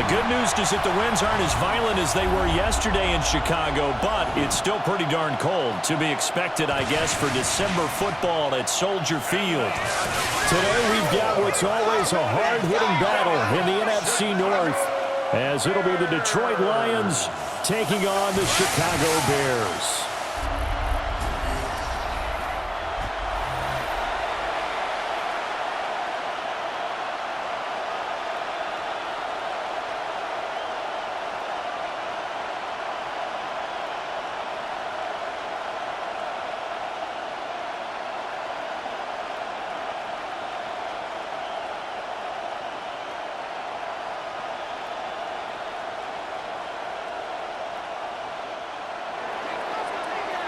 The good news is that the winds aren't as violent as they were yesterday in Chicago, but it's still pretty darn cold. To be expected, I guess, for December football at Soldier Field. Today we've got what's always a hard-hitting battle in the NFC North, as it'll be the Detroit Lions taking on the Chicago Bears.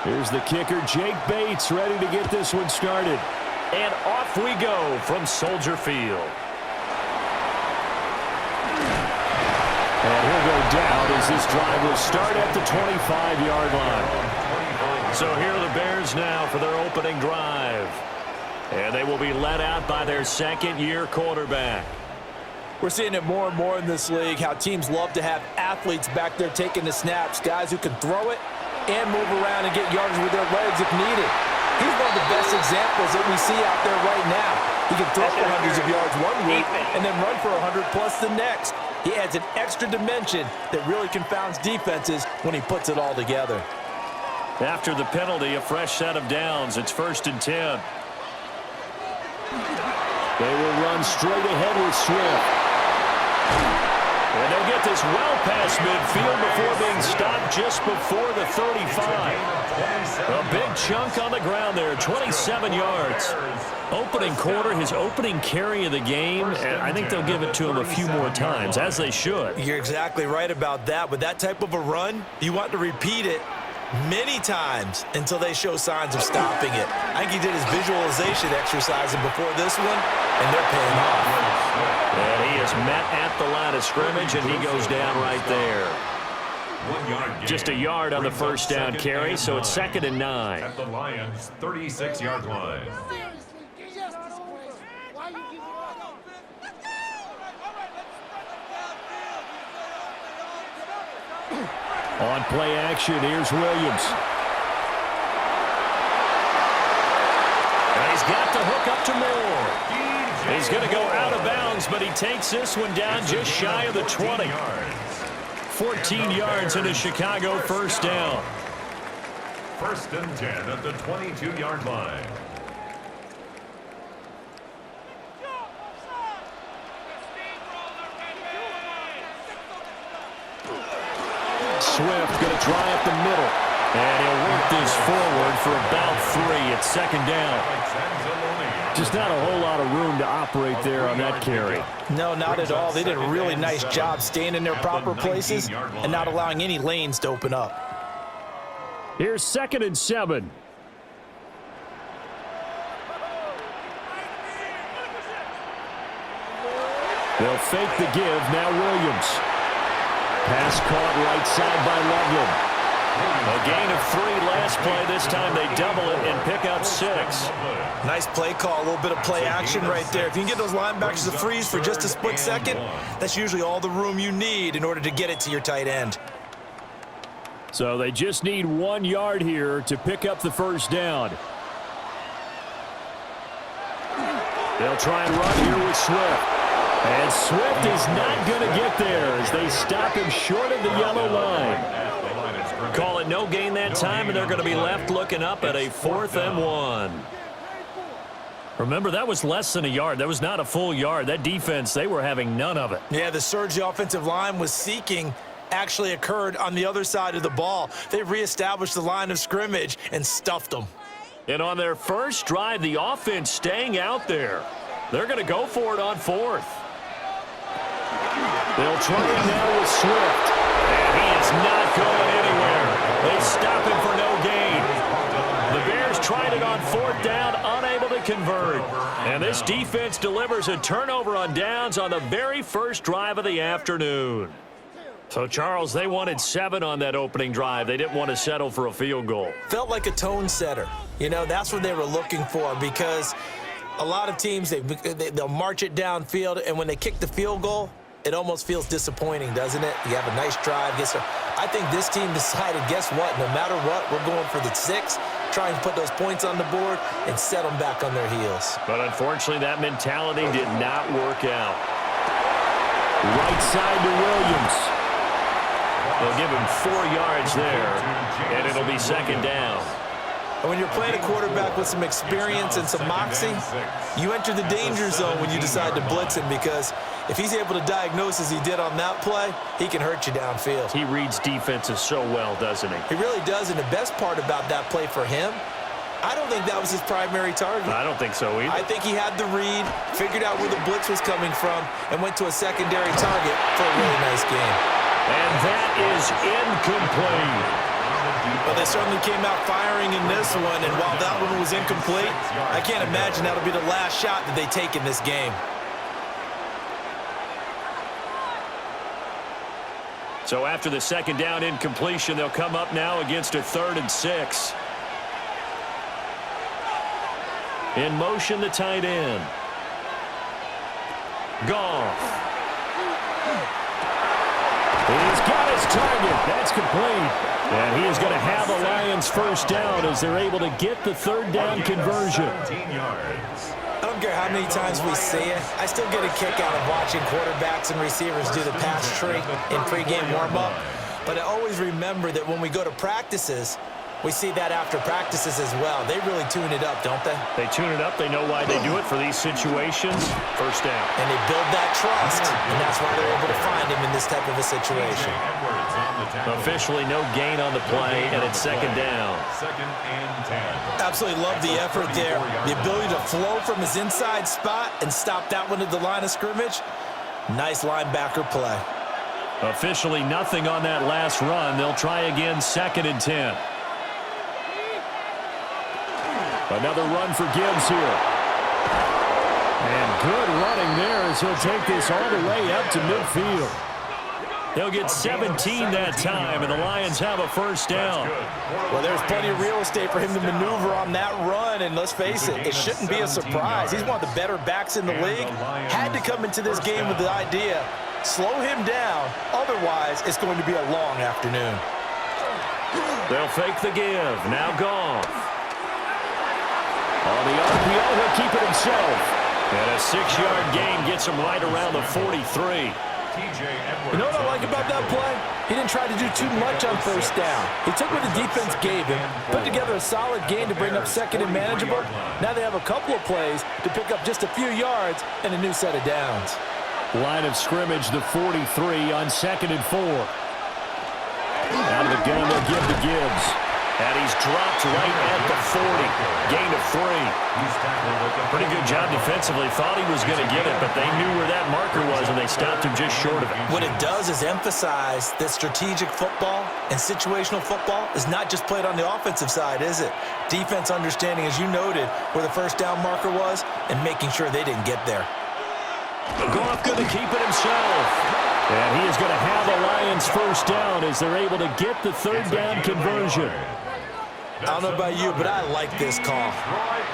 Here's the kicker, Jake Bates, ready to get this one started. And off we go from Soldier Field. And he'll go down as this drive will start at the 25-yard line. So here are the Bears now for their opening drive. And they will be led out by their second-year quarterback. We're seeing it more and more in this league, how teams love to have athletes back there taking the snaps, guys who can throw it and move around and get yards with their legs if needed. He's one of the best examples that we see out there right now. He can throw for hundreds of yards one week and then run for 100-plus the next. He adds an extra dimension that really confounds defenses when he puts it all together. After the penalty, a fresh set of downs. It's 1st and 10. They will run straight ahead with Swift. And they'll get this well past midfield before being stopped just before the 35. A big chunk on the ground there, 27 yards. Opening quarter, his opening carry of the game, and I think they'll give it to him a few more times, as they should. You're exactly right about that. With that type of a run, you want to repeat it many times until they show signs of stopping it. I think he did his visualization exercise before this one, and they're paying off. And he is met at the line of scrimmage, and he goes down right there. 1 yard. Just a yard on the first down carry, so it's 2nd and 9. At the Lions' 36-yard line. On play action, here's Williams. And he's got the hook up to Moore. He's going to go out of bounds, but he takes this one down just shy of the 20. 14 yards in a Chicago first down. 1st and 10 at the 22-yard line. Swift going to try up the middle. And he'll work this forward for about 3 at 2nd down. Just not a whole lot of room to operate there on that carry. No, not at all. They did a really nice job staying in their proper places and not allowing any lanes to open up. Here's 2nd and 7. They'll fake the give. Now Williams. Pass caught right side by Loveland. A gain of 3 last play. This time they double it and pick up 6. Nice play call, a little bit of play action right there. If you can get those linebackers to freeze for just a split second, that's usually all the room you need in order to get it to your tight end. So they just need 1 yard here to pick up the first down. They'll try and run here with Swift. And Swift is not going to get there as they stop him short of the yellow line. Call it no gain that time, and they're going to be left looking up at a 4th and 1. Remember, that was less than a yard. That was not a full yard. That defense, they were having none of it. Yeah, the surge the offensive line was seeking actually occurred on the other side of the ball. They reestablished the line of scrimmage and stuffed them. And on their first drive, the offense staying out there. They're going to go for it on 4th. They'll try it now with Swift. And he is not going anywhere. They stop him for no gain. The Bears tried it on 4th down, unable to convert. And this defense delivers a turnover on downs on the very first drive of the afternoon. So, Charles, they wanted 7 on that opening drive. They didn't want to settle for a field goal. Felt like a tone setter. You know, that's what they were looking for, because a lot of teams, they'll march it downfield, and when they kick the field goal, it almost feels disappointing, doesn't it? You have a nice drive. I think this team decided, guess what? No matter what, we're going for the 6, trying to put those points on the board and set them back on their heels. But unfortunately, that mentality did not work out. Right side to Williams. They'll give him 4 yards there, and it'll be second down. And when you're playing a quarterback with some experience and some moxie, you enter the danger zone when you decide to blitz him, because if he's able to diagnose as he did on that play, he can hurt you downfield. He reads defenses so well, doesn't he? He really does, and the best part about that play for him, I don't think that was his primary target. I don't think so either. I think he had the read, figured out where the blitz was coming from, and went to a secondary target for a really nice game. And that is incomplete. Well, they certainly came out firing in this one, and while that one was incomplete, I can't imagine that'll be the last shot that they take in this game. So after the second down incompletion, they'll come up now against a 3rd and 6. In motion, the tight end. Goff. He's got his target. That's complete. And he is going to have the Lions first down as they're able to get the 3rd down conversion. I don't care how many times we see it. I still get a kick out of watching quarterbacks and receivers do the pass tree in pregame warm-up. But I always remember that when we go to practices, we see that after practices as well. They really tune it up, don't they? They tune it up. They know why they do it for these situations. First down. And they build that trust, and that's why they're able to find him in this type of a situation. Officially no gain on the play, and it's second down. 2nd and 10. Absolutely love the effort there. The ability to flow from his inside spot and stop that one at the line of scrimmage. Nice linebacker play. Officially nothing on that last run. They'll try again, 2nd and 10. Another run for Gibbs here. And good running there as he'll take this all the way up to midfield. They'll get 17 that time, and the Lions have a first down. Well, there's plenty of real estate for him to maneuver on that run, and let's face it, it shouldn't be a surprise. He's one of the better backs in the league. Had to come into this game with the idea, slow him down, otherwise it's going to be a long afternoon. They'll fake the give. Now Goff. On the RPO, he'll keep it himself. And a 6-yard gain gets him right around the 43. You know what I like about that play? He didn't try to do too much on first down. He took what the defense gave him, put together a solid gain to bring up 2nd and manageable. Now they have a couple of plays to pick up just a few yards and a new set of downs. Line of scrimmage, the 43 on 2nd and 4. Out of the gun, they'll give to Gibbs. And he's dropped right at the 40. Gain of 3. Pretty good job defensively. Thought he was going to get it, but they knew where that marker was, and they stopped him just short of it. What it does is emphasize that strategic football and situational football is not just played on the offensive side, is it? Defense understanding, as you noted, where the first down marker was and making sure they didn't get there. Goff going to keep it himself. And he is going to have the Lions first down as they're able to get the 3rd down conversion. I don't know about you, but I like this call.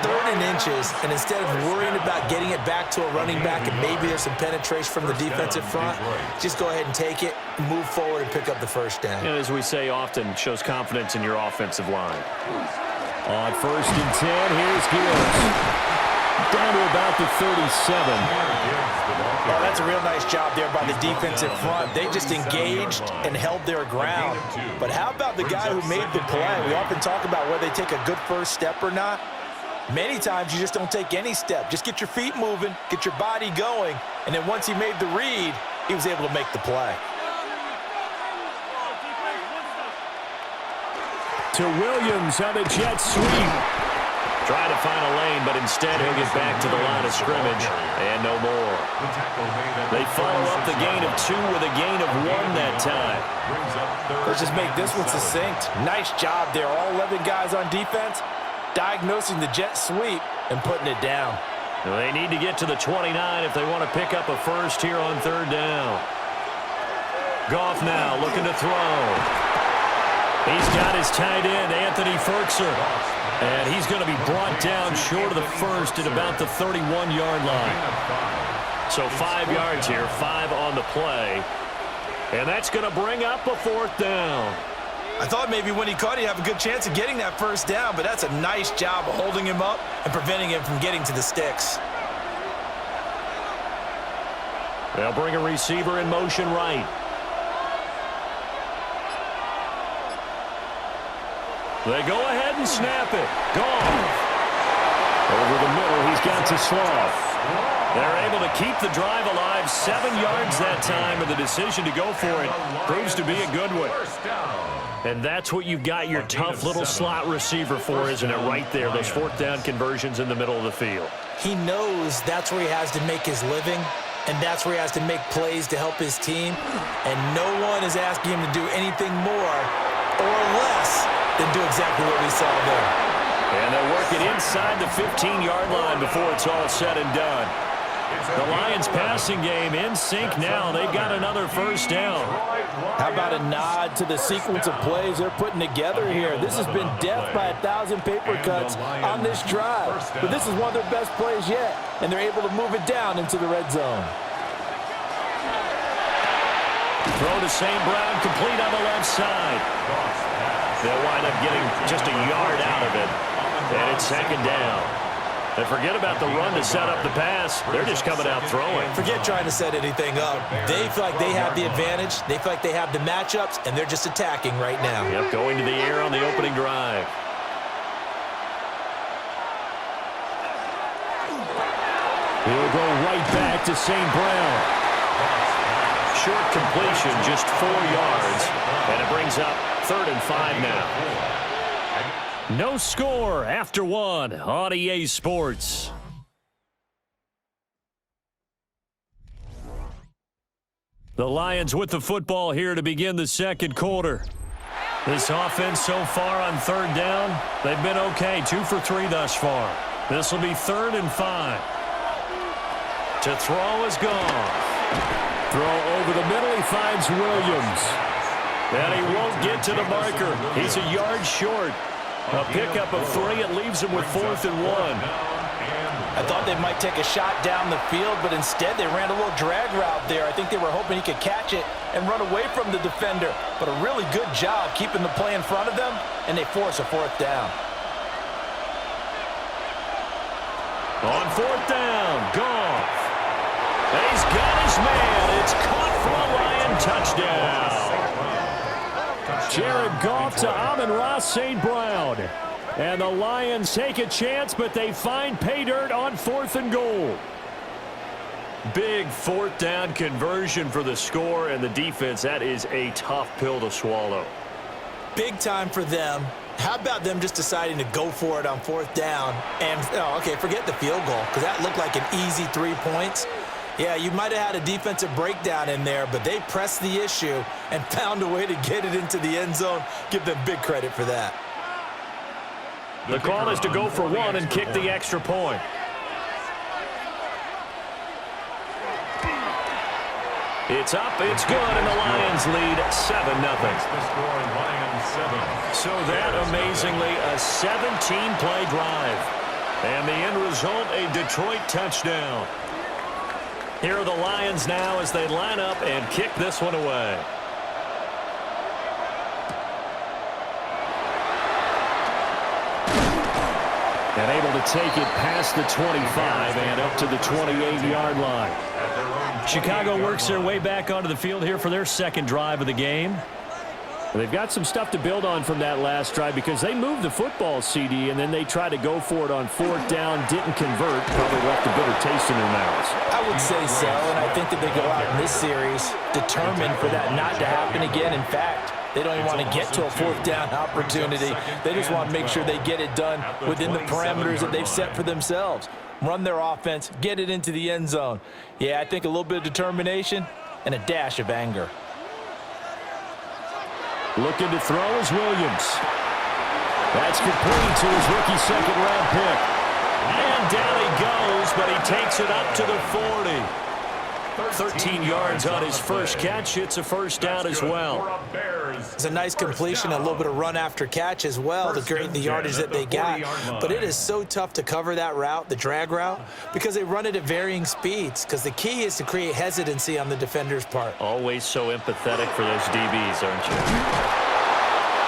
3rd and inches, and instead of worrying about getting it back to a running back and maybe there's some penetration from the defensive front, just go ahead and take it, move forward, and pick up the first down. And as we say often, shows confidence in your offensive line. On 1st and 10, here's Gibbs. Down to about the 37. Well, that's a real nice job there by the defensive front. They just engaged and held their ground. But how about the guy who made the play? We often talk about whether they take a good first step or not. Many times you just don't take any step. Just get your feet moving, get your body going, and then once he made the read, he was able to make the play. To Williams on a jet sweep. Trying to find a lane, but instead he'll get back to the line of scrimmage, and no more. They follow up the gain of 2 with a gain of 1 that time. Let's just make this one succinct. Nice job there. All 11 guys on defense diagnosing the jet sweep and putting it down. They need to get to the 29 if they want to pick up a first here on 3rd down. Goff now looking to throw. He's got his tight end, Anthony Ferkser. And he's going to be brought down short of the first at about the 31-yard line. So 5 yards here, 5 on the play. And that's going to bring up a 4th down. I thought maybe when he caught it, he'd have a good chance of getting that 1st down, but that's a nice job of holding him up and preventing him from getting to the sticks. They'll bring a receiver in motion right. They go ahead and snap it. Gone. Over the middle, he's got to Sloth. They're able to keep the drive alive. 7 yards that time, and the decision to go for it proves to be a good one. And that's what you've got your tough little slot receiver for, isn't it? Right there, those 4th down conversions in the middle of the field. He knows that's where he has to make his living, and that's where he has to make plays to help his team. And no one is asking him to do anything more or less than do exactly what we saw there. And they'll work it inside the 15-yard line before it's all said and done. The Lions passing game in sync now. They've got another 1st down. How about a nod to the sequence of plays they're putting together here? This has been death by 1,000 paper cuts on this drive. But this is one of their best plays yet, and they're able to move it down into the red zone. Throw to St. Brown, complete on the left side. They'll wind up getting just a yard out of it, and it's 2nd down. And forget about the run to set up the pass. They're just coming out throwing. Forget trying to set anything up. They feel like they have the advantage. They feel like they have the matchups, and they're just attacking right now. Yep, going to the air on the opening drive. He'll go right back to St. Brown. Short completion, just 4 yards, and it brings up 3rd and 5 now. No score after 1 on EA Sports. The Lions with the football here to begin the 2nd quarter. This offense so far on 3rd down, they've been okay. 2 for 3 thus far. This will be 3rd and 5. To throw is gone. Throw over the middle, he finds Williams. And he won't get to the marker. He's a yard short. A pickup of 3. It leaves him with 4th and 1. I thought they might take a shot down the field, but instead they ran a little drag route there. I think they were hoping he could catch it and run away from the defender. But a really good job keeping the play in front of them, and they force a 4th down. On 4th down, Goff. And he's got his man. It's caught for a Lion touchdown. Jared Goff to Amon-Ra St. Brown. And the Lions take a chance, but they find pay dirt on 4th and goal. Big 4th down conversion for the score, and the defense, that is a tough pill to swallow. Big time for them. How about them just deciding to go for it on 4th down? And, okay, forget the field goal, because that looked like an easy 3 points. Yeah, you might have had a defensive breakdown in there, but they pressed the issue and found a way to get it into the end zone. Give them big credit for that. The call is to go for 1 and kick the extra point. It's up, it's good, and the Lions lead 7-0. So that, amazingly, a 17-play drive. And the end result, a Detroit touchdown. Here are the Lions now as they line up and kick this one away. And able to take it past the 25 and up to the 28-yard line. Chicago works their way back onto the field here for their 2nd drive of the game. They've got some stuff to build on from that last drive because they moved the football, CD, and then they tried to go for it on 4th down, didn't convert, probably left a bitter taste in their mouths. I would say so, and I think that they go out in this series determined for that not to happen again. In fact, they don't even want to get to a 4th down opportunity. They just want to make sure they get it done within the parameters that they've set for themselves. Run their offense, get it into the end zone. Yeah, I think a little bit of determination and a dash of anger. Looking to throw is Williams. That's complete to his rookie 2nd-round pick. And down he goes, but he takes it up to the 40. 13 yards on his first catch. It's a first down as well. It's a nice completion, a little bit of run after catch as well to create the yardage that they got. But it is so tough to cover that route, the drag route, because they run it at varying speeds, because the key is to create hesitancy on the defender's part. Always so empathetic for those DBs, aren't you?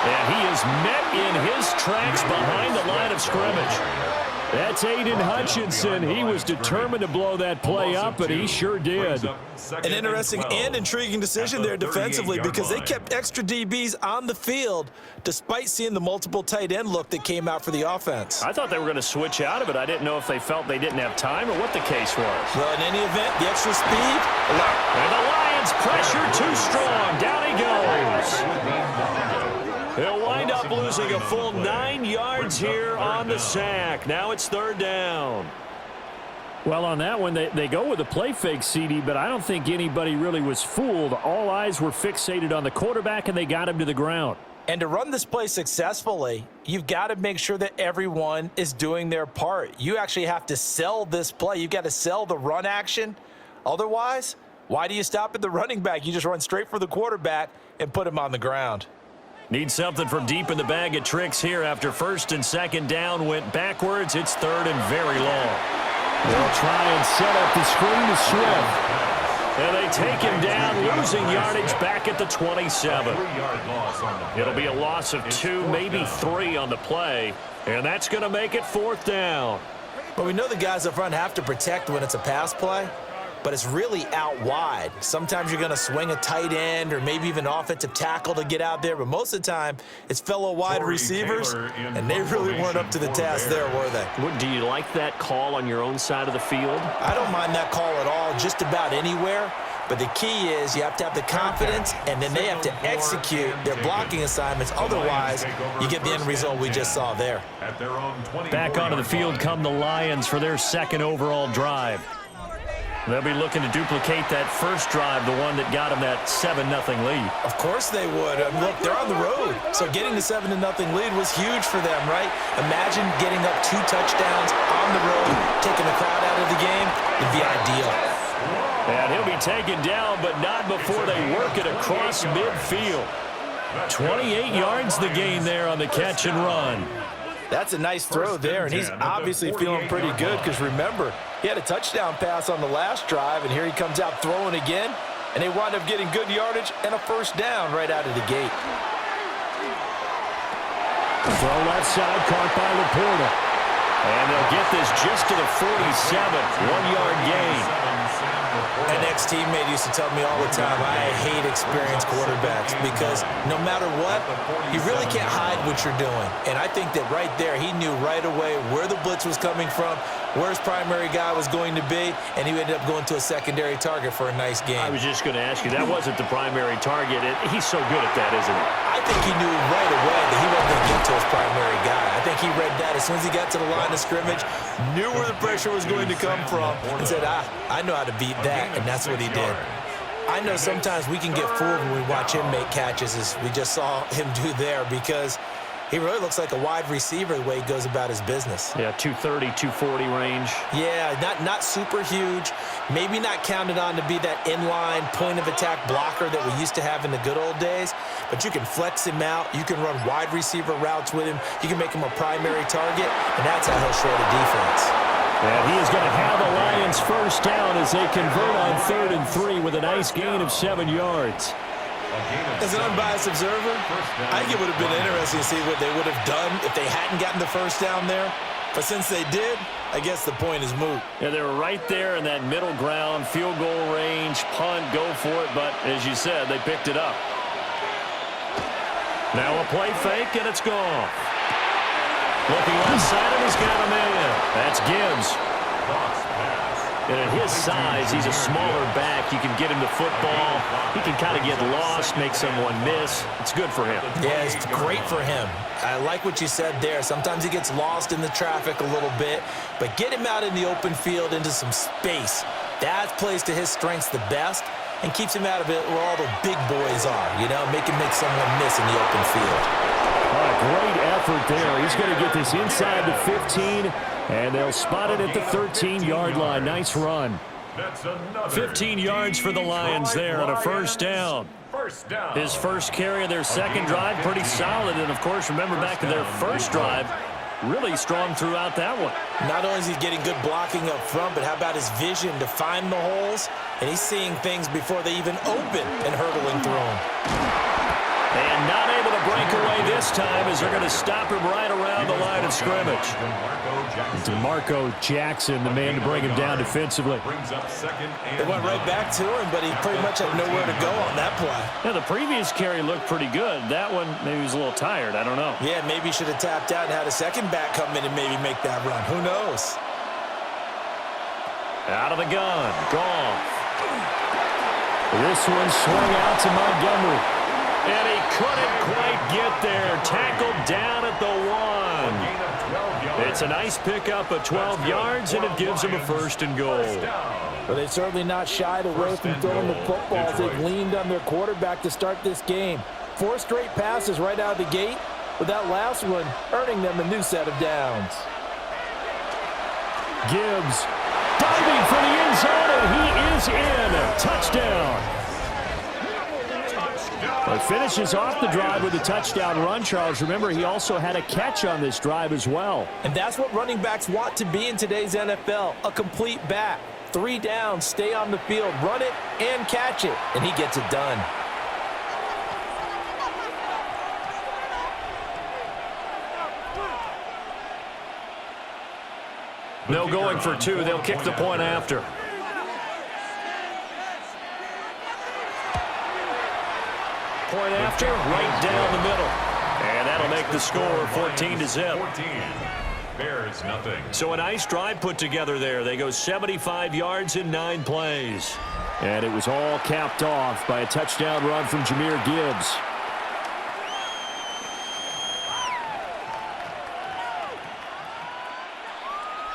And he is met in his tracks behind the line of scrimmage. That's Aiden Hutchinson. He was determined to blow that play up, and he sure did. An interesting and intriguing decision there defensively, because they kept extra DBs on the field despite seeing the multiple tight end look that came out for the offense. I thought they were going to switch out of it. I didn't know if they felt they didn't have time or what the case was. Well, in any event, the extra speed. And the Lions pressure too strong. Down he goes. He'll wind up losing a full 9 yards here on the sack. Now it's third down. Well, on that one, they go with a play fake, CD, but I don't think anybody really was fooled. All eyes were fixated on the quarterback, and they got him to the ground. And to run this play successfully, you've got to make sure that everyone is doing their part. You actually have to sell this play. You've got to sell the run action. Otherwise, why do you stop at the running back? You just run straight for the quarterback and put him on the ground. Need something from deep in the bag of tricks here after first and second down went backwards. It's third and very long. They'll try and set up the screen to Swift. And they take him down, losing yardage back at the 27. It'll be a loss of 2, maybe 3 on the play, and that's going to make it fourth down. But we know the guys up front have to protect when it's a pass play, but it's really out wide. Sometimes you're going to swing a tight end or maybe even offensive tackle to get out there, but most of the time it's fellow wide receivers, and they really weren't up to the task there, were they? Do you like that call on your own side of the field? I don't mind that call at all, just about anywhere. But the key is you have to have the confidence, and then they have to execute their blocking assignments. Otherwise, you get the end result we just saw there. Back onto the field come the Lions for their second overall drive. They'll be looking to duplicate that first drive, the one that got them that 7-0 lead. Of course they would. Look, they're on the road, so getting the 7-0 lead was huge for them, right? Imagine getting up 2 touchdowns on the road, taking the crowd out of the game. It'd be ideal. And he'll be taken down, but not before they work it across midfield. 28 yards the gain there on the catch and run. That's a nice throw there, and he's obviously feeling pretty good because, remember, he had a touchdown pass on the last drive, and here he comes out throwing again, and they wind up getting good yardage and a first down right out of the gate. Throw left side, caught by Laporta. And they'll get this just to the 47, 1-yard gain. An ex-teammate used to tell me all the time, I hate experienced quarterbacks because no matter what, you really can't hide what you're doing. And I think that right there, he knew right away where the blitz was coming from, where his primary guy was going to be, and he ended up going to a secondary target for a nice game. I was just going to ask you, that wasn't the primary target. He's so good at that, isn't he? I think he knew right away that he wasn't going to get to his primary guy. I think he read that as soon as he got to the line of scrimmage, knew where the pressure was going to come from, and said, I know how to beat that, and that's what he did. I know sometimes we can get fooled when we watch him make catches, as we just saw him do there, because he really looks like a wide receiver the way he goes about his business. Yeah, 230, 240 range. Yeah, not super huge. Maybe not counted on to be that inline point-of-attack blocker that we used to have in the good old days, but you can flex him out. You can run wide receiver routes with him. You can make him a primary target, and that's how he'll shred a defense. And he is going to have the Lions first down as they convert on 3rd and 3 with a nice gain of 7 yards. As an unbiased observer, I think it would have been interesting to see what they would have done if they hadn't gotten the first down there. But since they did, I guess the point is moot. Yeah, they were right there in that middle ground, field goal range, punt, go for it. But as you said, they picked it up. Now a play fake, and it's gone. Looking left side, and he's got him in. That's Gibbs. And at his size, he's a smaller back. You can get him the football. He can kind of get lost, make someone miss. It's good for him. Yeah, it's great for him. I like what you said there. Sometimes he gets lost in the traffic a little bit, but get him out in the open field into some space. That plays to his strengths the best and keeps him out of it where all the big boys are, make him make someone miss in the open field. Great effort there. He's going to get this inside the 15, and they'll spot it at the 13-yard line. Nice run. That's another 15 yards for the Lions there on a first down. His first carry of their second drive, pretty solid. And, of course, remember back to their first drive, really strong throughout that one. Not only is he getting good blocking up front, but how about his vision to find the holes? And he's seeing things before they even open and hurdling through them. And not able to break away this time as they're going to stop him right around the line of scrimmage. DeMarco Jackson, the man to bring him down defensively. They went right back to him, but he pretty much had nowhere to go on that play. Yeah, the previous carry looked pretty good. That one, maybe he was a little tired. I don't know. Yeah, maybe he should have tapped out and had a second back come in and maybe make that run. Who knows? Out of the gun. Goff. This one swung out to Montgomery. And he couldn't quite get there. Tackled down at the 1. It's a nice pickup of 12 yards, and it gives him a first and goal. But they've certainly not shied away from throwing the football as they've leaned on their quarterback to start this game. 4 straight passes right out of the gate, with that last one earning them a new set of downs. Gibbs diving for the end zone, and he is in. Touchdown. Well, he finishes off the drive with a touchdown run, Charles. Remember, he also had a catch on this drive as well. And that's what running backs want to be in today's NFL, a complete back. 3 downs, stay on the field, run it, and catch it. And he gets it done. No going for 2. They'll kick the point after. Point after, right down the middle. And that'll make the score 14-0. 14. Bears nothing. So a nice drive put together there. They go 75 yards in 9 plays. And it was all capped off by a touchdown run from Jahmyr Gibbs.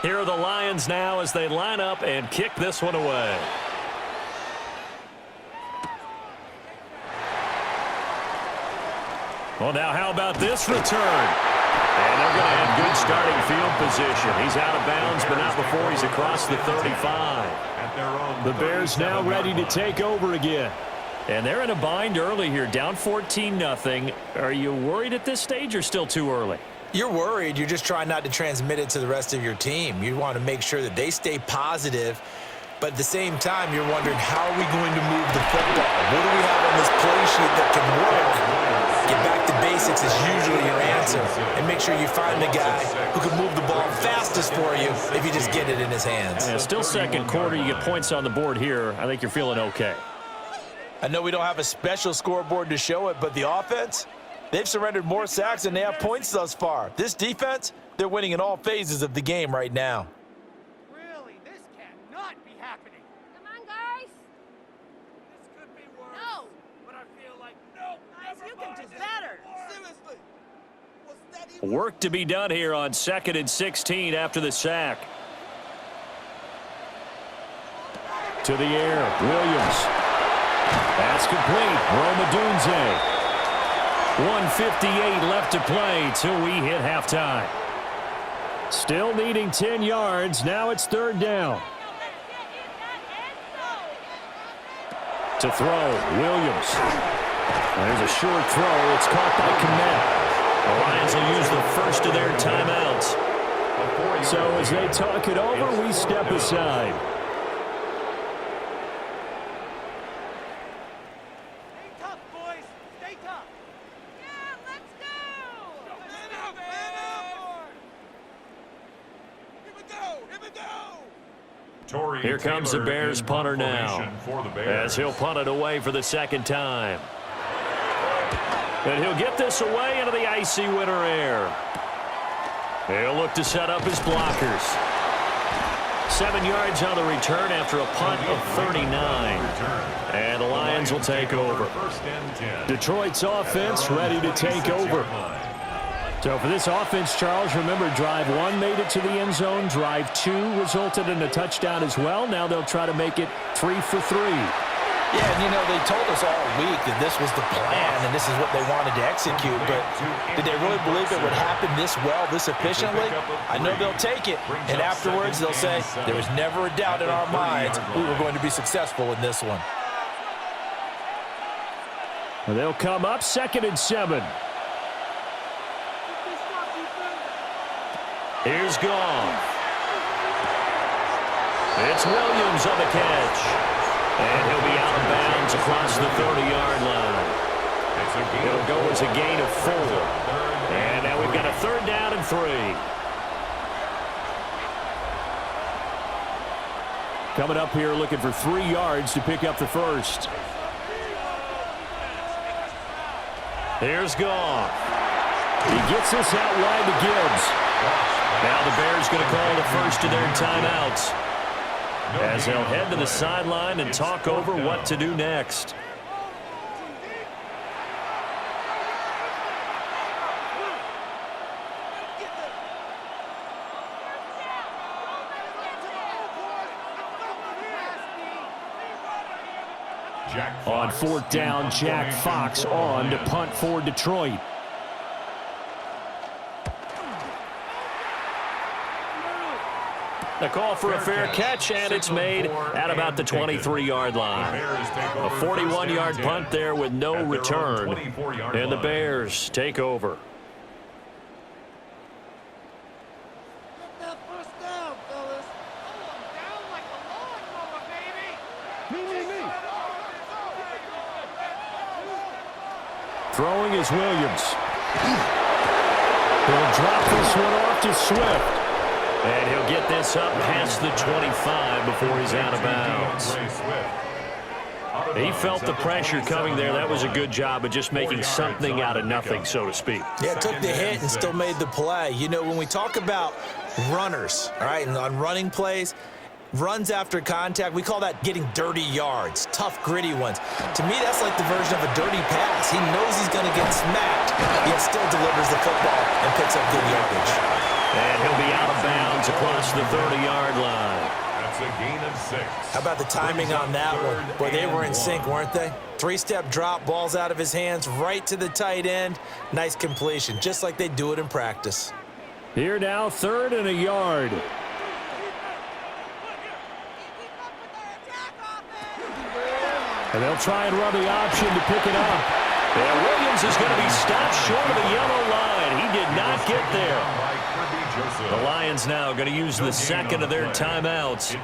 Here are the Lions now as they line up and kick this one away. Well, now how about this return? And they're going to have good starting field position. He's out of bounds, but not before he's across the 35. The Bears now ready to take over again. And they're in a bind early here, down 14-0. Are you worried at this stage or still too early? You're worried. You're just trying not to transmit it to the rest of your team. You want to make sure that they stay positive. But at the same time, you're wondering, how are we going to move the football? What do we have on this play sheet that can work? Get back to basics is usually your answer. And make sure you find the guy who can move the ball fastest for you if you just get it in his hands. Yeah, still second quarter. You get points on the board here. I think you're feeling okay. I know we don't have a special scoreboard to show it, but the offense, they've surrendered more sacks than they have points thus far. This defense, they're winning in all phases of the game right now. Really? This cannot be happening. Come on, guys. This could be worse. No. But I feel like, no, Guys, you can do better. Seriously. Was that even Work to be done here on 2nd and 16 after the sack. To the air, Williams. That's complete. Roma Dunze. 1:58 left to play till we hit halftime. Still needing 10 yards. Now it's 3rd down. To throw, Williams. There's a short throw. It's caught by Kmet. The Lions will use the first of their timeouts. So as they talk it over, we step aside. Stay tough, boys. Stay tough. Yeah, let's go. Man up, man up. Here we go. Here we go. Here comes the Bears punter now, as he'll punt it away for the 2nd time. And he'll get this away into the icy winter air. He'll look to set up his blockers. 7 yards on the return after a punt of 39. And the Lions will take over. Detroit's offense ready to take over. So for this offense, Charles, remember, drive 1 made it to the end zone. Drive 2 resulted in a touchdown as well. Now they'll try to make it 3 for 3. Yeah, and they told us all week that this was the plan and this is what they wanted to execute, but did they really believe it would happen this well, this efficiently? I know they'll take it, and afterwards they'll say, there was never a doubt in our minds we were going to be successful in this one. They'll come up 2nd and 7. Here's Goff. It's Williams on the catch. And he'll be out of bounds across the 30-yard line. It'll go as a gain of 4. And now we've got a 3rd down and 3. Coming up here looking for 3 yards to pick up the first. Here's Goff. He gets this out wide to Gibbs. Now the Bears going to call the first of their timeouts, as they'll head to the sideline and talk over what to do next. On 4th down, Jack Fox on to punt for Detroit. A call for a fair catch, and it's made at about the 23-yard line. A 41-yard punt there with no return, and the Bears take over. Throwing is Williams. He'll drop this one off to Swift. And he'll get this up past the 25 before he's out of bounds. He felt the pressure coming there. That was a good job of just making something out of nothing, so to speak. Yeah, took the hit and still made the play. When we talk about runners, all right, and on running plays, runs after contact, we call that getting dirty yards, tough, gritty ones. To me, that's like the version of a dirty pass. He knows he's going to get smacked, yet still delivers the football and picks up good yardage. And he'll be out of bounds across the 30-yard line. That's a gain of 6. How about the timing on that one? Boy, they were in sync, weren't they? 3-step drop, ball's out of his hands, right to the tight end. Nice completion, just like they do it in practice. Here now, 3rd and a yard. And they'll try and run the option to pick it up. And Williams is going to be stopped short of the yellow line. He did not get there. The Lions now going to use the 2nd of their timeouts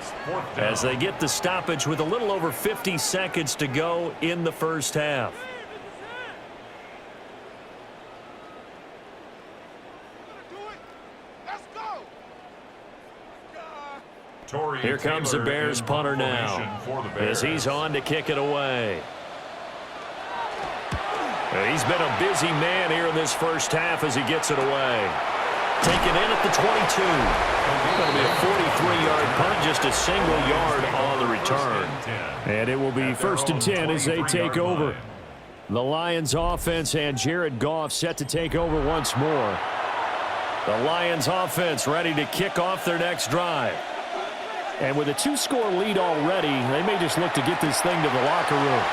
as they get the stoppage with a little over 50 seconds to go in the first half. Here comes the Bears punter now as he's on to kick it away. He's been a busy man here in this first half as he gets it away. Taken in at the 22. Going to be a 43-yard punt, just a single yard on the return. And it will be 1st and 10 as they take over. The Lions offense and Jared Goff set to take over once more. The Lions offense ready to kick off their next drive. And with a 2-score lead already, they may just look to get this thing to the locker room.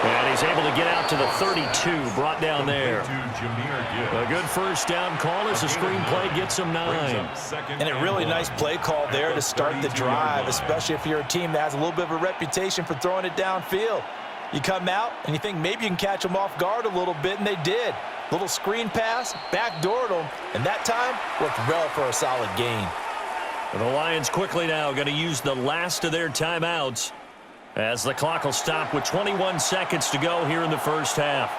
And he's able to get out to the 32, brought down there. A good first down call as the screenplay gets him 9. And a really nice play call there to start the drive, especially if you're a team that has a little bit of a reputation for throwing it downfield. You come out and you think maybe you can catch them off guard a little bit, and they did. Little screen pass, backdoored them, and that time worked well for a solid gain. The Lions quickly now going to use the last of their timeouts, as the clock will stop with 21 seconds to go here in the first half.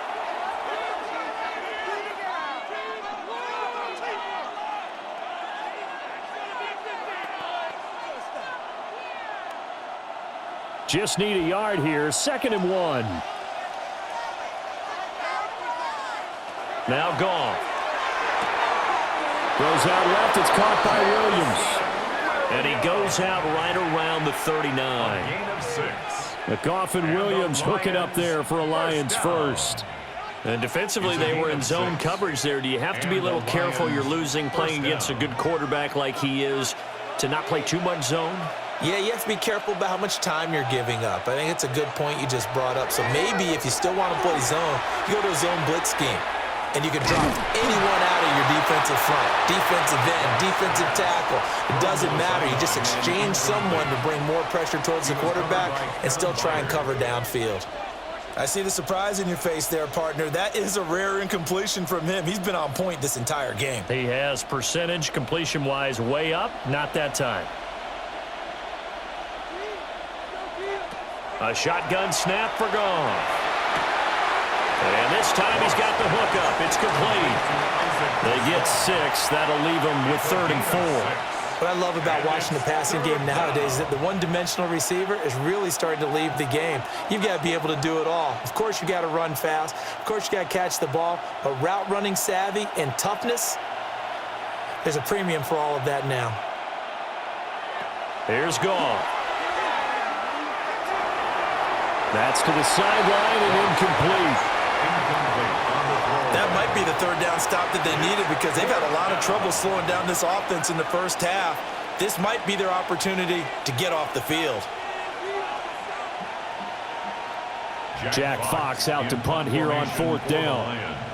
Just need a yard here. 2nd and 1. Now Goff. Goes out left. It's caught by Williams. And he goes out right around the 39. Gain of 6. But Goff and Williams hooking up there for a Lions first. And defensively, they were in zone coverage there. Do you have to be a little careful? You're losing playing against a good quarterback like he is to not play too much zone? Yeah, you have to be careful about how much time you're giving up. I think it's a good point you just brought up. So maybe if you still want to play zone, you go to a zone blitz scheme. And you can drop anyone out of your defensive front, defensive end, defensive tackle. It doesn't matter. You just exchange someone to bring more pressure towards the quarterback and still try and cover downfield. I see the surprise in your face there, partner. That is a rare incompletion from him. He's been on point this entire game. He has percentage completion-wise way up. Not that time. A shotgun snap for Goff. And this time he's got the hook up. It's complete. They get 6. That'll leave them with 3rd and 4. What I love about watching the passing game nowadays is that the one-dimensional receiver is really starting to leave the game. You've got to be able to do it all. Of course, you got to run fast. Of course, you got to catch the ball. But route running savvy and toughness, there's a premium for all of that now. Here's Goff. That's to the sideline and incomplete. That might be the 3rd down stop that they needed because they've had a lot of trouble slowing down this offense in the first half. This might be their opportunity to get off the field. Jack Fox out to punt here on 4th down.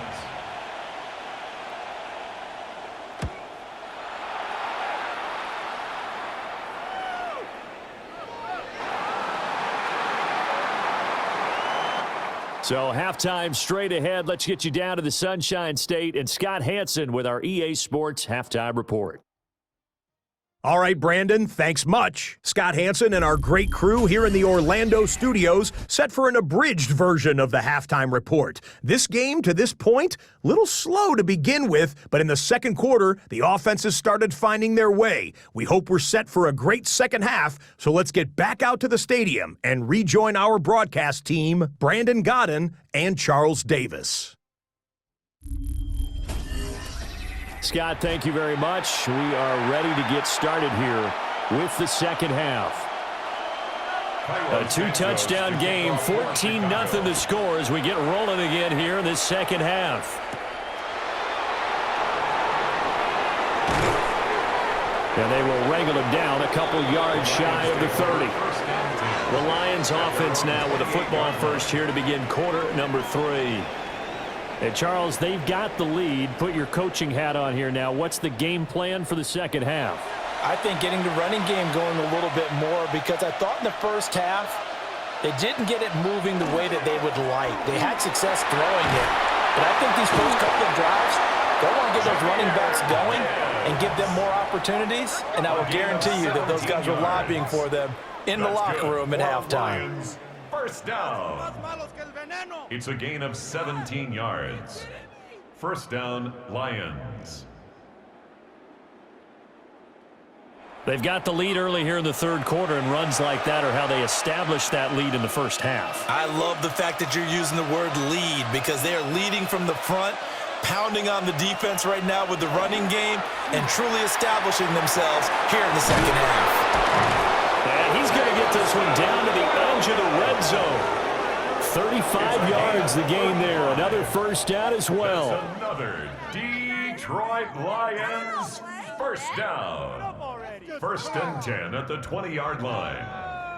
So halftime straight ahead. Let's get you down to the Sunshine State and Scott Hansen with our EA Sports Halftime Report. All right, Brandon, thanks much. Scott Hansen and our great crew here in the Orlando studios set for an abridged version of the halftime report. This game, to this point, a little slow to begin with, but in the second quarter, the offenses started finding their way. We hope we're set for a great second half, so let's get back out to the stadium and rejoin our broadcast team, Brandon Godden and Charles Davis. Scott, thank you very much. We are ready to get started here with the second half. A 2-touchdown game, 14-0 the score as we get rolling again here in this second half. And they will wrangle him down a couple yards shy of the 30. The Lions offense now with a football first here to begin quarter number 3. Hey, Charles, they've got the lead. Put your coaching hat on here now. What's the game plan for the second half? I think getting the running game going a little bit more because I thought in the first half they didn't get it moving the way that they would like. They had success throwing it, but I think these first couple of drives, they want to get those running backs going and give them more opportunities, and I will guarantee you that those guys were lobbying for them in the locker room at halftime. First down. It's a gain of 17 yards. First down, Lions. They've got the lead early here in the third quarter, and runs like that are how they established that lead in the first half. I love the fact that you're using the word lead because they are leading from the front, pounding on the defense right now with the running game, and truly establishing themselves here in the second half. And he's going to get this one down to the edge of the red zone. 35 yards the gain there. Another first down as well. That's another Detroit Lions first down. First and 10 at the 20-yard line.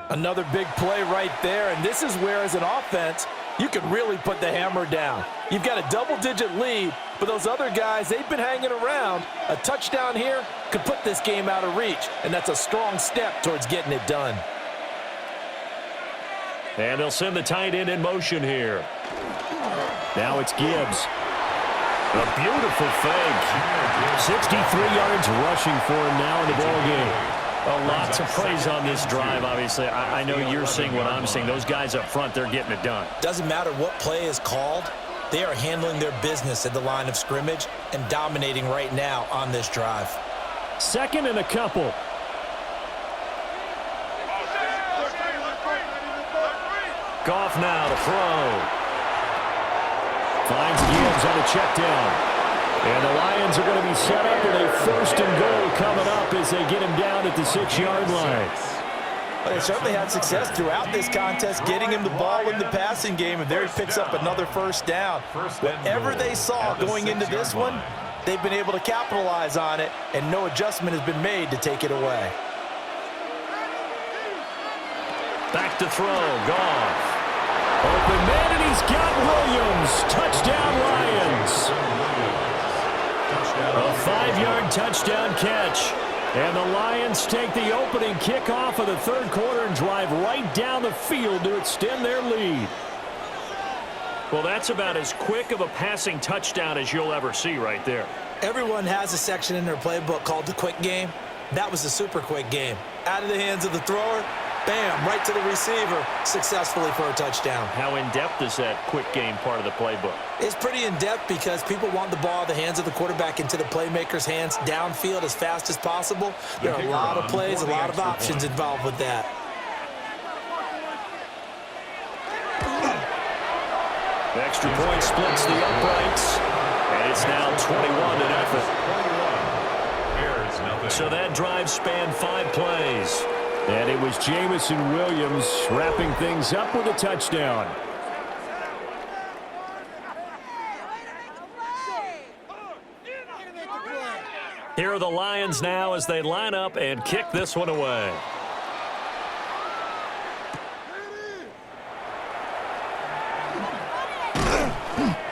Another big play right there, and this is where, as an offense, you can really put the hammer down. You've got a double-digit lead, but those other guys, they've been hanging around. A touchdown here could put this game out of reach, and that's a strong step towards getting it done. And they'll send the tight end in motion here. Now it's Gibbs. A beautiful fake. 63 yards rushing for him now in the ballgame. Lots of praise on this drive, obviously. I know you're seeing what I'm seeing. Those guys up front, they're getting it done. Doesn't matter what play is called. They are handling their business at the line of scrimmage and dominating right now on this drive. Second and a couple. Goff now to throw. Finds Gibbs on a check down. And the Lions are going to be set up with a first and goal coming up as they get him down at the 6-yard line. Well, they certainly had success throughout this contest, getting him the ball in the passing game, and there he picks up another first down. Whatever they saw going into this one, they've been able to capitalize on it, and no adjustment has been made to take it away. Back to throw. Goff. Open man, and he's got Williams. Touchdown, Lions. A 5-yard touchdown catch. And the Lions take the opening kickoff of the third quarter and drive right down the field to extend their lead. Well, that's about as quick of a passing touchdown as you'll ever see right there. Everyone has a section in their playbook called the quick game. That was the super quick game. Out of the hands of the thrower, bam, right to the receiver, successfully for a touchdown. How in-depth is that quick game part of the playbook? It's pretty in-depth because people want the ball out of the hands of the quarterback into the playmaker's hands downfield as fast as possible. There are a lot of plays, a lot of options involved with that. The extra point splits the uprights, and it's now 21-0. So that drive spanned 5 plays. And it was Jamison Williams wrapping things up with a touchdown. Here are the Lions now as they line up and kick this one away.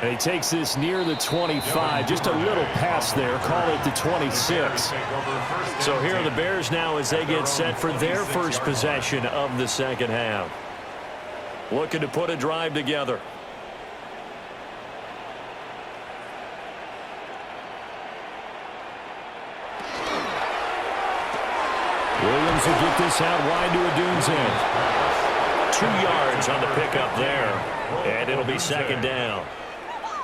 And he takes this near the 25. Just a little pass there. Call it the 26. So here are the Bears now as they get set for their first possession of the second half. Looking to put a drive together. Williams will get this out wide to Adune's end. 2 yards on the pickup there. And it'll be second down.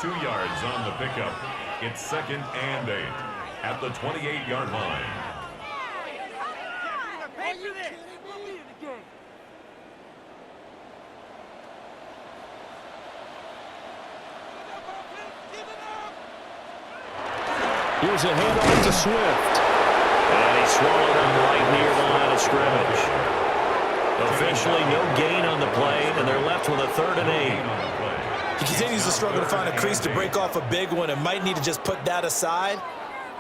2 yards on the pickup. It's 2nd and 8 at the 28-yard line. Here's a handoff to Swift. And he swallowed him right near the line of scrimmage. Officially no gain on the play, and they're left with a 3rd and 8. He continues to struggle to find a crease to break off a big one and might need to just put that aside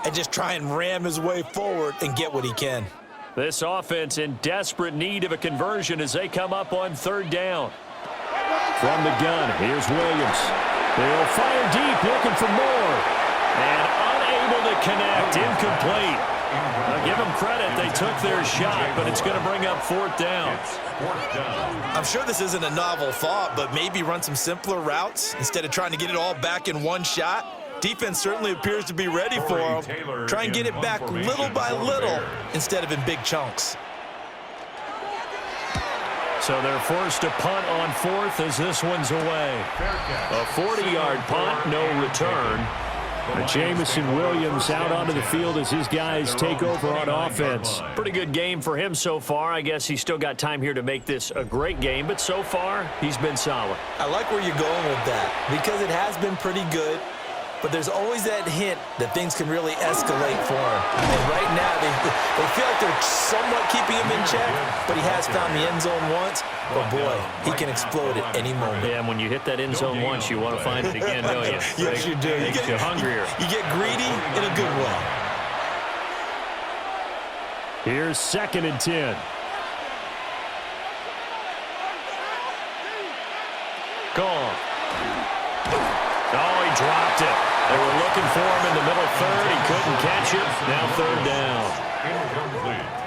and just try and ram his way forward and get what he can. This offense in desperate need of a conversion as they come up on 3rd down. From the gun, here's Williams. They'll fire deep, looking for more. And unable to connect, incomplete. Now give them credit, they took their shot, but it's going to bring up 4th down. I'm sure this isn't a novel thought, but maybe run some simpler routes instead of trying to get it all back in one shot. Defense certainly appears to be ready for him. Try and get it back little by little instead of in big chunks. So they're forced to punt on 4th as this one's away. A 40-yard punt, no return. Jamison Williams out onto the field as his guys take over on offense. Pretty good game for him so far. I guess he's still got time here to make this a great game, but so far, he's been solid. I like where you're going with that because it has been pretty good, but there's always that hint that things can really escalate for him. And right now, they feel like they're somewhat keeping him in check, but he has found the end zone once. But boy, he can explode at any moment. Yeah, and when you hit that end zone once, you want to find it again, don't you? Yes, you do. You get hungrier. You get greedy in a good way. Here's 2nd and 10. Gone. Oh, he dropped it. They were looking for him in the middle 3rd. He couldn't catch it. Now 3rd down.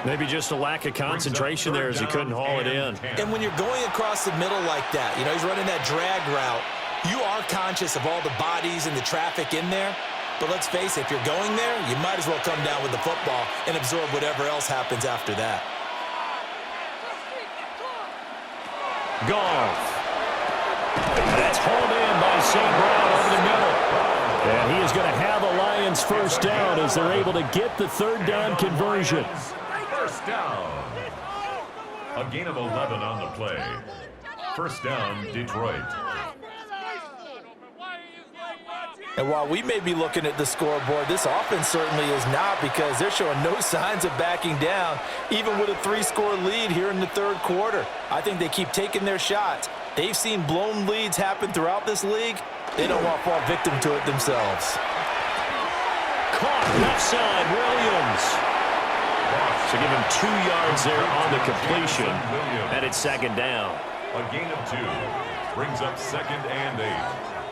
Maybe just a lack of concentration there as he couldn't haul it in. And when you're going across the middle like that, you know, he's running that drag route, you are conscious of all the bodies and the traffic in there. But let's face it, if you're going there, you might as well come down with the football and absorb whatever else happens after that. Goff. That's hauled in by St. Brown over the middle. And he is going to have a Lions first down as they're able to get the 3rd down conversion. First down. A gain of 11 on the play. First down, Detroit. And while we may be looking at the scoreboard, this offense certainly is not because they're showing no signs of backing down, even with a 3-score lead here in the 3rd quarter. I think they keep taking their shots. They've seen blown leads happen throughout this league. They don't want to fall victim to it themselves. Caught left side, Williams. So give him 2 yards there on the completion, and it's second down. A gain of 2 brings up 2nd and 8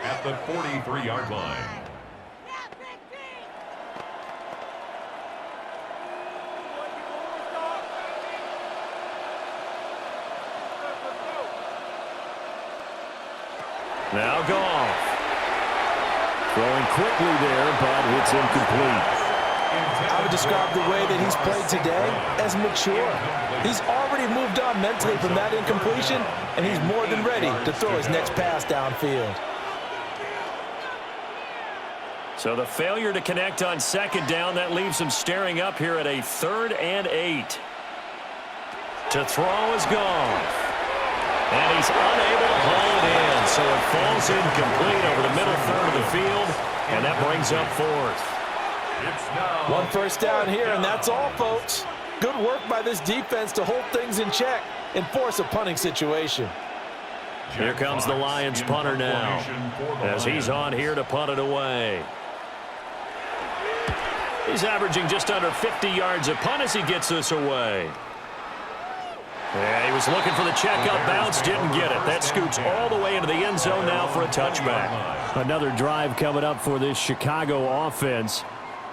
at the 43-yard line. Now Goff. Throwing quickly there, but it's incomplete. I would describe the way that he's played today as mature. He's already moved on mentally from that incompletion, and he's more than ready to throw his next pass downfield. So the failure to connect on second down, that leaves him staring up here at a 3rd and 8. To throw is Goff. And he's unable to haul it in, so it falls incomplete over the middle third of the field, and that brings up 4th. One first down here, and that's all, folks. Good work by this defense to hold things in check and force a punting situation. Here comes the Lions punter now, as he's on here to punt it away. He's averaging just under 50 yards a punt as he gets this away. Yeah, he was looking for the checkup bounce, didn't get it. That scoots all the way into the end zone now for a touchback. Another drive coming up for this Chicago offense.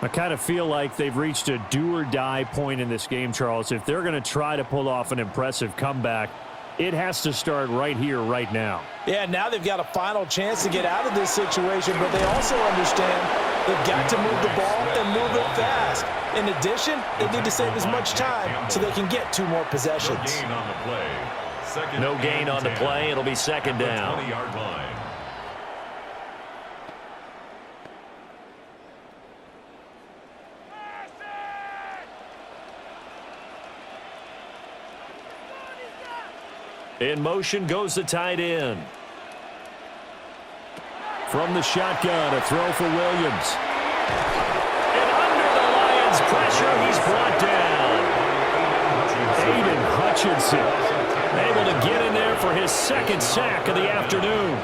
I kind of feel like they've reached a do-or-die point in this game, Charles. If they're going to try to pull off an impressive comeback, it has to start right here, right now. Yeah, now they've got a final chance to get out of this situation, but they also understand they've got to move the ball and move it fast. In addition, they need to save as much time so they can get 2 more possessions. No gain on the play. It'll be second down. 20-yard line. In motion goes the tight end. From the shotgun, a throw for Williams. And under the Lions' pressure, he's brought down. Aiden Hutchinson able to get in there for his 2nd sack of the afternoon.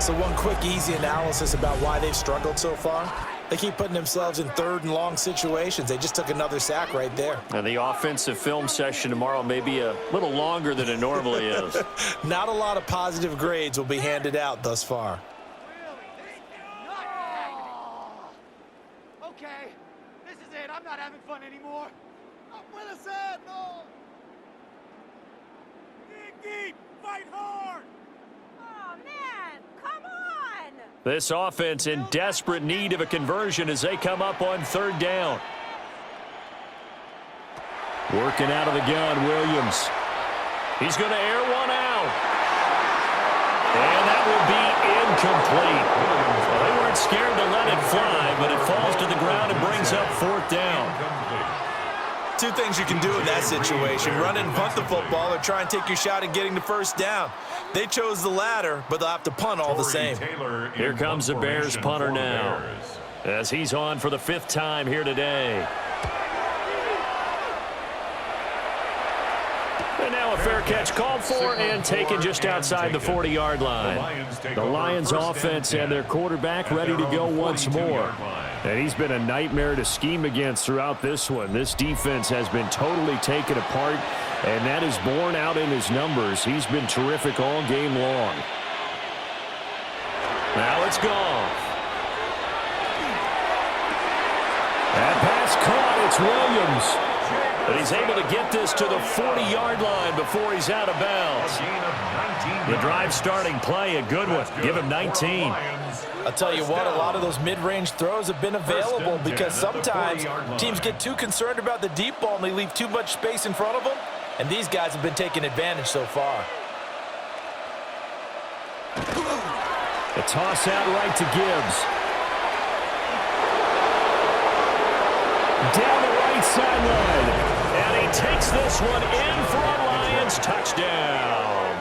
So one quick, easy analysis about why they've struggled so far. They keep putting themselves in 3rd and long situations. They just took another sack right there. And the offensive film session tomorrow may be a little longer than it normally is. Not a lot of positive grades will be handed out thus far. Okay, this is it. I'm not having fun anymore. I'm really sad, no. Dig deep, fight hard. Oh, man, come on! This offense in desperate need of a conversion as they come up on 3rd down. Working out of the gun, Williams. He's going to air one out. And that will be incomplete. Well, they weren't scared to let it fly, but it falls to the ground and brings up 4th down. 2 things you can do in that situation: run and punt the football, or try and take your shot at getting the first down. They chose the latter, but they'll have to punt all the same. Here comes the Bears punter now, as he's on for the 5th time here today. And now a fair catch called for and taken just outside the 40-yard line. The Lions offense and their quarterback ready to go once more. And he's been a nightmare to scheme against throughout this one. This defense has been totally taken apart, and that is borne out in his numbers. He's been terrific all game long. Now it's gone. That pass caught. It's Williams. But he's able to get this to the 40-yard line before he's out of bounds. The drive starting play, a good one. Give him 19. I'll tell you what, a lot of those mid-range throws have been available because sometimes teams get too concerned about the deep ball and they leave too much space in front of them, and these guys have been taking advantage so far. A toss out right to Gibbs. Down the right sideline. And he takes this one in for a Lions touchdown.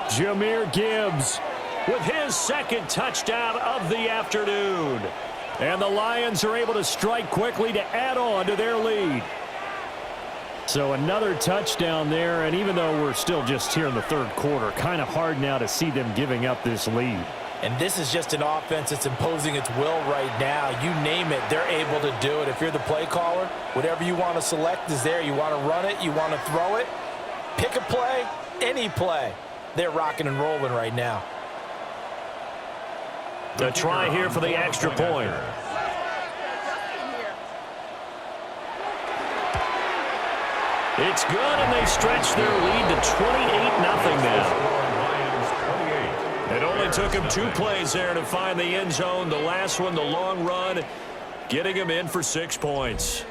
Jahmyr Gibbs with his 2nd touchdown of the afternoon. And the Lions are able to strike quickly to add on to their lead. So another touchdown there, and even though we're still just here in the 3rd quarter, kind of hard now to see them giving up this lead. And this is just an offense that's imposing its will right now. You name it, they're able to do it. If you're the play caller, whatever you want to select is there. You want to run it, you want to throw it, pick a play, any play. They're rocking and rolling right now. The try here for the extra point. It's good, and they stretch their lead to 28-0 now. It only took him 2 plays there to find the end zone. The last one, the long run, getting him in for 6 points.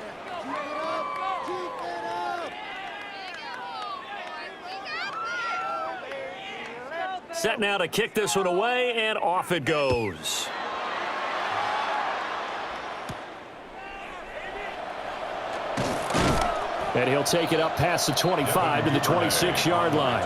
Set now to kick this one away, and off it goes. And he'll take it up past the 25 to the 26-yard line.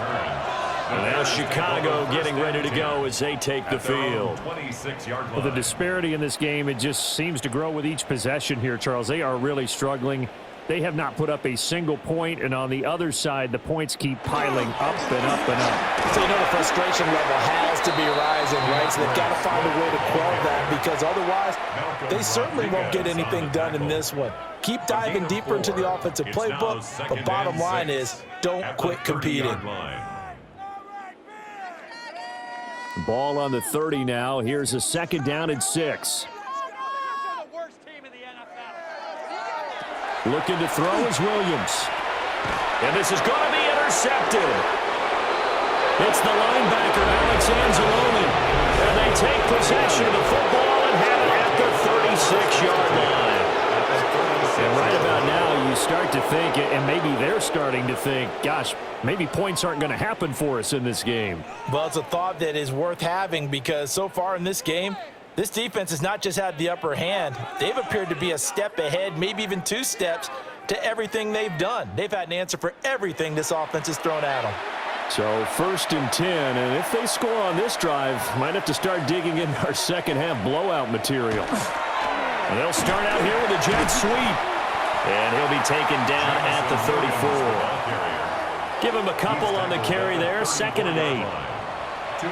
And now Chicago getting ready to go as they take the field. Well, the disparity in this game, it just seems to grow with each possession here, Charles. They are really struggling. They have not put up a single point, and on the other side, the points keep piling up and up and up. So you know the frustration level has to be rising, right? So they've got to find a way to quell that, because otherwise they certainly won't get anything done in this one. Keep diving deeper into the offensive playbook, but bottom line is don't quit competing. Ball on the 30 now. Here's a 2nd down and 6. Looking to throw is Williams. And this is going to be intercepted. It's the linebacker, Alex Anzalone. And they take possession of the football and have it at the 36-yard line. And right about now, you start to think, and maybe they're starting to think, gosh, maybe points aren't going to happen for us in this game. Well, it's a thought that is worth having, because so far in this game, this defense has not just had the upper hand. They've appeared to be a step ahead, maybe even 2 steps, to everything they've done. They've had an answer for everything this offense has thrown at them. So 1st and 10, and if they score on this drive, might have to start digging in our second-half blowout material. And they'll start out here with a jet sweep. And he'll be taken down at the 34. Give him a couple on the carry there, 2nd and 8.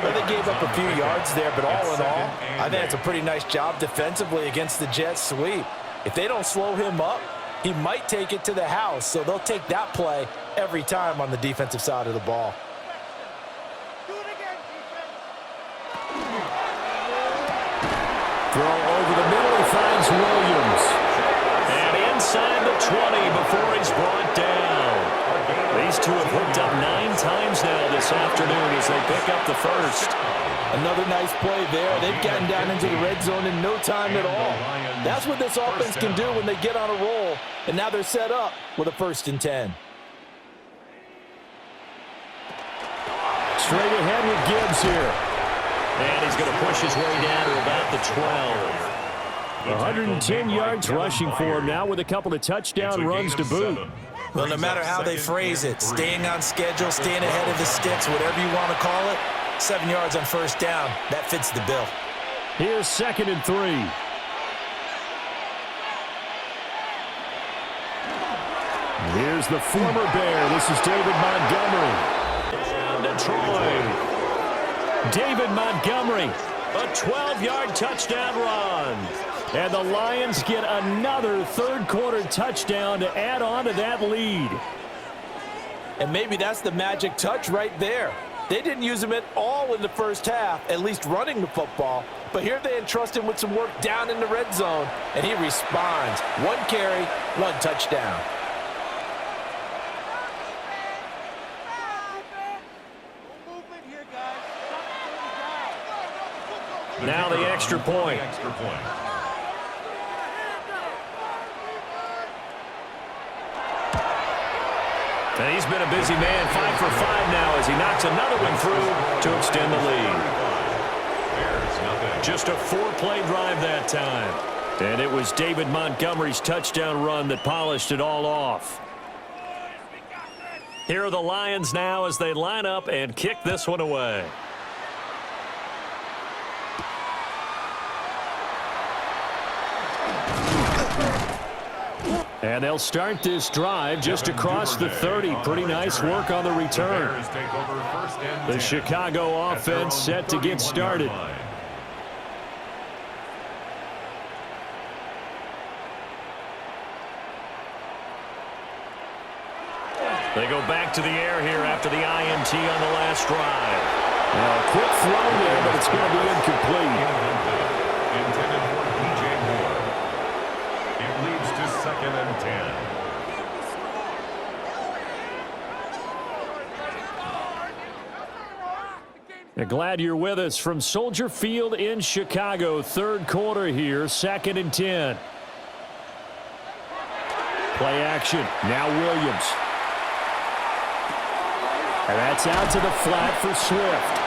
Well, they gave up a few yards there, but all in all, I think it's a pretty nice job defensively against the jet sweep. If they don't slow him up, he might take it to the house, so they'll take that play every time on the defensive side of the ball. Throw over the middle, he finds Williams. And inside the 20 before he's brought down. These two have hooked up 9 times now this afternoon as they pick up the first. Another nice play there. They've gotten down into the red zone in no time at all. That's what this offense can do when they get on a roll, and now they're set up with a 1st and 10. Straight ahead with Gibbs here. And he's going to push his way down to about the 12. 110 yards rushing for him now with a couple of touchdown runs to boot. Well, no matter how they phrase it, staying on schedule, staying ahead of the sticks, whatever you want to call it, 7 yards on 1st down, that fits the bill. Here's 2nd and 3. Here's the former Bear. This is David Montgomery. Down to Troy. David Montgomery, a 12-yard touchdown run. And the Lions get another 3rd-quarter touchdown to add on to that lead. And maybe that's the magic touch right there. They didn't use him at all in the 1st half, at least running the football. But here they entrust him with some work down in the red zone, and he responds. 1 carry, 1 touchdown. Now the extra point. And he's been a busy man, 5 for 5 now as he knocks another one through to extend the lead. Just a 4-play drive that time. And it was David Montgomery's touchdown run that polished it all off. Here are the Lions now as they line up and kick this one away. And they'll start this drive just across the 30. Pretty nice work on the return. The Chicago offense set to get started. They go back to the air here after the INT on the last drive. Now, a quick throw there, but it's going to be incomplete. Intended for DJ Moore. It leads to 2nd and 10. Glad you're with us from Soldier Field in Chicago. Third quarter here, 2nd and 10. Play action. Now Williams. And that's out to the flat for Swift.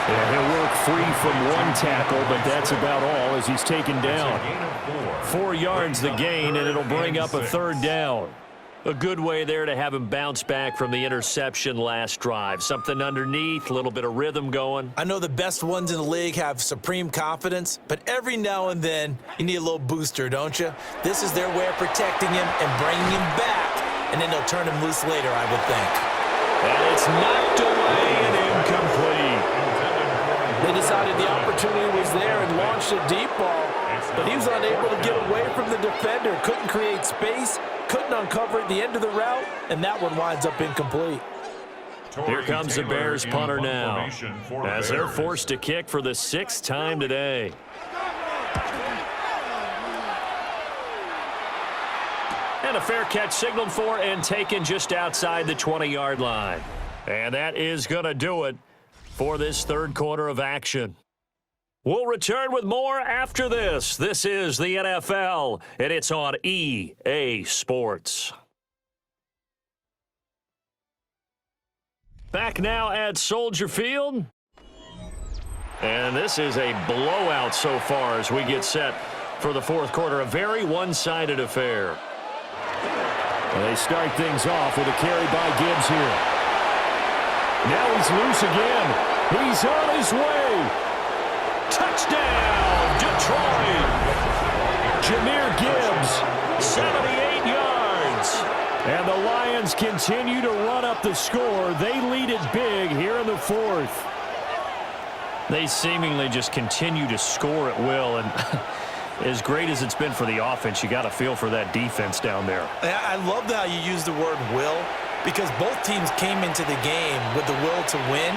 And he'll work free from one tackle, but that's about all as he's taken down. 4 yards the gain, and it'll bring up a 3rd down. A good way there to have him bounce back from the interception last drive. Something underneath, a little bit of rhythm going. I know the best ones in the league have supreme confidence, but every now and then you need a little booster, don't you? This is their way of protecting him and bringing him back, and then they'll turn him loose later, I would think. And it's knocked away and incomplete. They decided the opportunity was there and launched a deep ball, but he was unable to get away from the defender, couldn't create space, couldn't uncover at the end of the route, and that one winds up incomplete. Here comes the Bears punter now, as they're forced to kick for the 6th time today. And a fair catch signaled for and taken just outside the 20-yard line. And that is going to do it for this third quarter of action. We'll return with more after this. This is the NFL, and it's on EA Sports. Back now at Soldier Field. And this is a blowout so far as we get set for the fourth quarter. A very one-sided affair. Well, they start things off with a carry by Gibbs here. Now he's loose again. He's on his way. Touchdown, Detroit. Jahmyr Gibbs, 78 yards. And the Lions continue to run up the score. They lead it big here in the fourth. They seemingly just continue to score at will, and as great as it's been for the offense, you got to feel for that defense down there. I love how you use the word will, because both teams came into the game with the will to win,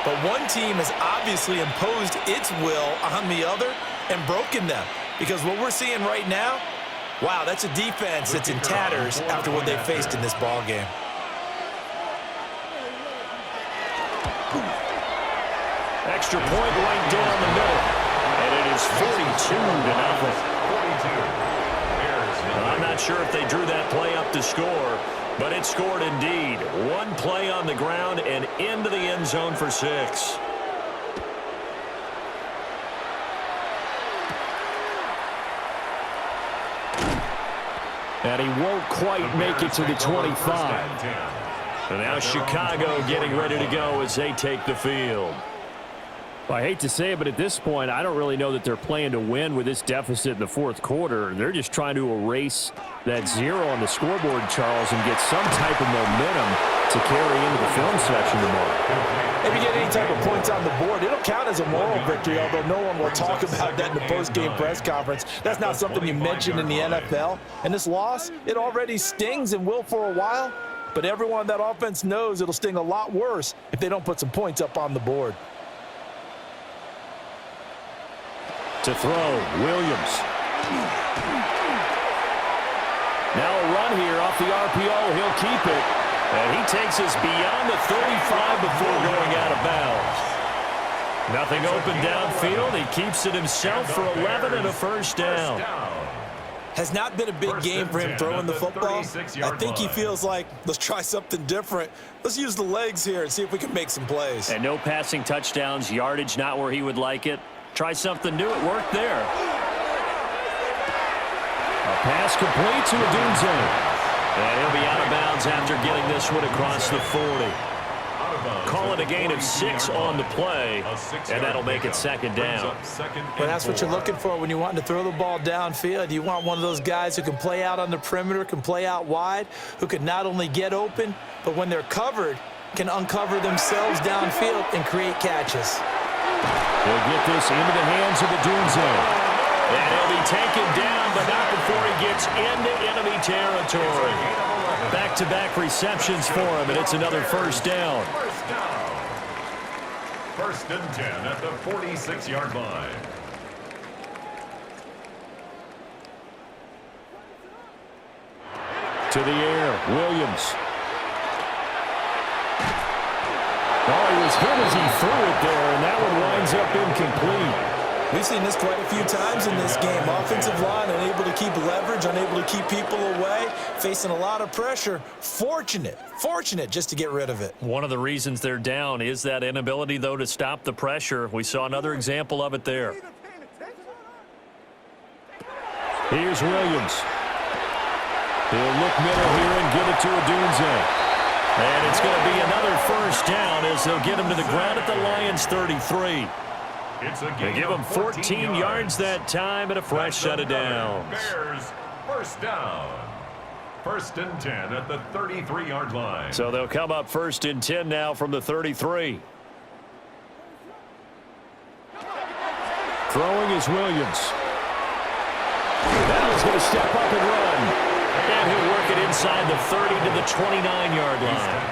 but one team has obviously imposed its will on the other and broken them, because what we're seeing right now, wow, that's a defense that's in tatters after what they faced in this ball game. Extra point right down the middle, and it is 42-0. I'm not sure if they drew that play up to score, but it scored indeed. One play on the ground and into the end zone for 6. And he won't quite make it to the 25. And now Chicago getting ready to go as they take the field. Well, I hate to say it, but at this point, I don't really know that they're playing to win with this deficit in the fourth quarter. They're just trying to erase that 0 on the scoreboard, Charles, and get some type of momentum to carry into the film section tomorrow. If you get any type of points on the board, it'll count as a moral victory, although no one will talk about that in the post-game press conference. That's not something you mention in the NFL. And this loss, it already stings and will for a while, but everyone on that offense knows it'll sting a lot worse if they don't put some points up on the board. To throw, Williams. Now a run here off the RPO. He'll keep it. And he takes us beyond the 35 before going out of bounds. Nothing open downfield. He keeps it himself for 11 and a first down. Has not been a big game for him throwing the football. I think he feels like, let's try something different. Let's use the legs here and see if we can make some plays. And no passing touchdowns, yardage not where he would like it. Try something new. It worked there. A pass complete to Odunze. And he'll be out of bounds after getting this one across the 40. Call it a gain of 6 on the play, and that'll make it second down. Well, that's what you're looking for when you want to throw the ball downfield. You want one of those guys who can play out on the perimeter, can play out wide, who can not only get open, but when they're covered, can uncover themselves downfield and create catches. They'll get this into the hands of Odunze. And he'll be taken down, but not before he gets into enemy territory. Back-to-back receptions for him, and it's another first down. First and 10 at the 46-yard line. To the air, Williams. Oh, he was hit as he threw it there, and that one winds up incomplete. We've seen this quite a few times in this game. Offensive line unable to keep leverage, unable to keep people away, facing a lot of pressure. Fortunate just to get rid of it. One of the reasons they're down is that inability, though, to stop the pressure. We saw another example of it there. Here's Williams. He'll look middle here and give it to Odunze. And it's going to be another first down as they'll get him to the ground at the Lions' 33. They give him 14 yards that time and a fresh set of downs. Bears, first down. First and 10 at the 33-yard line. So they'll come up first and 10 now from the 33. Throwing is Williams. Now he's going to step up and run. And he'll work it inside the 30 to the 29-yard line.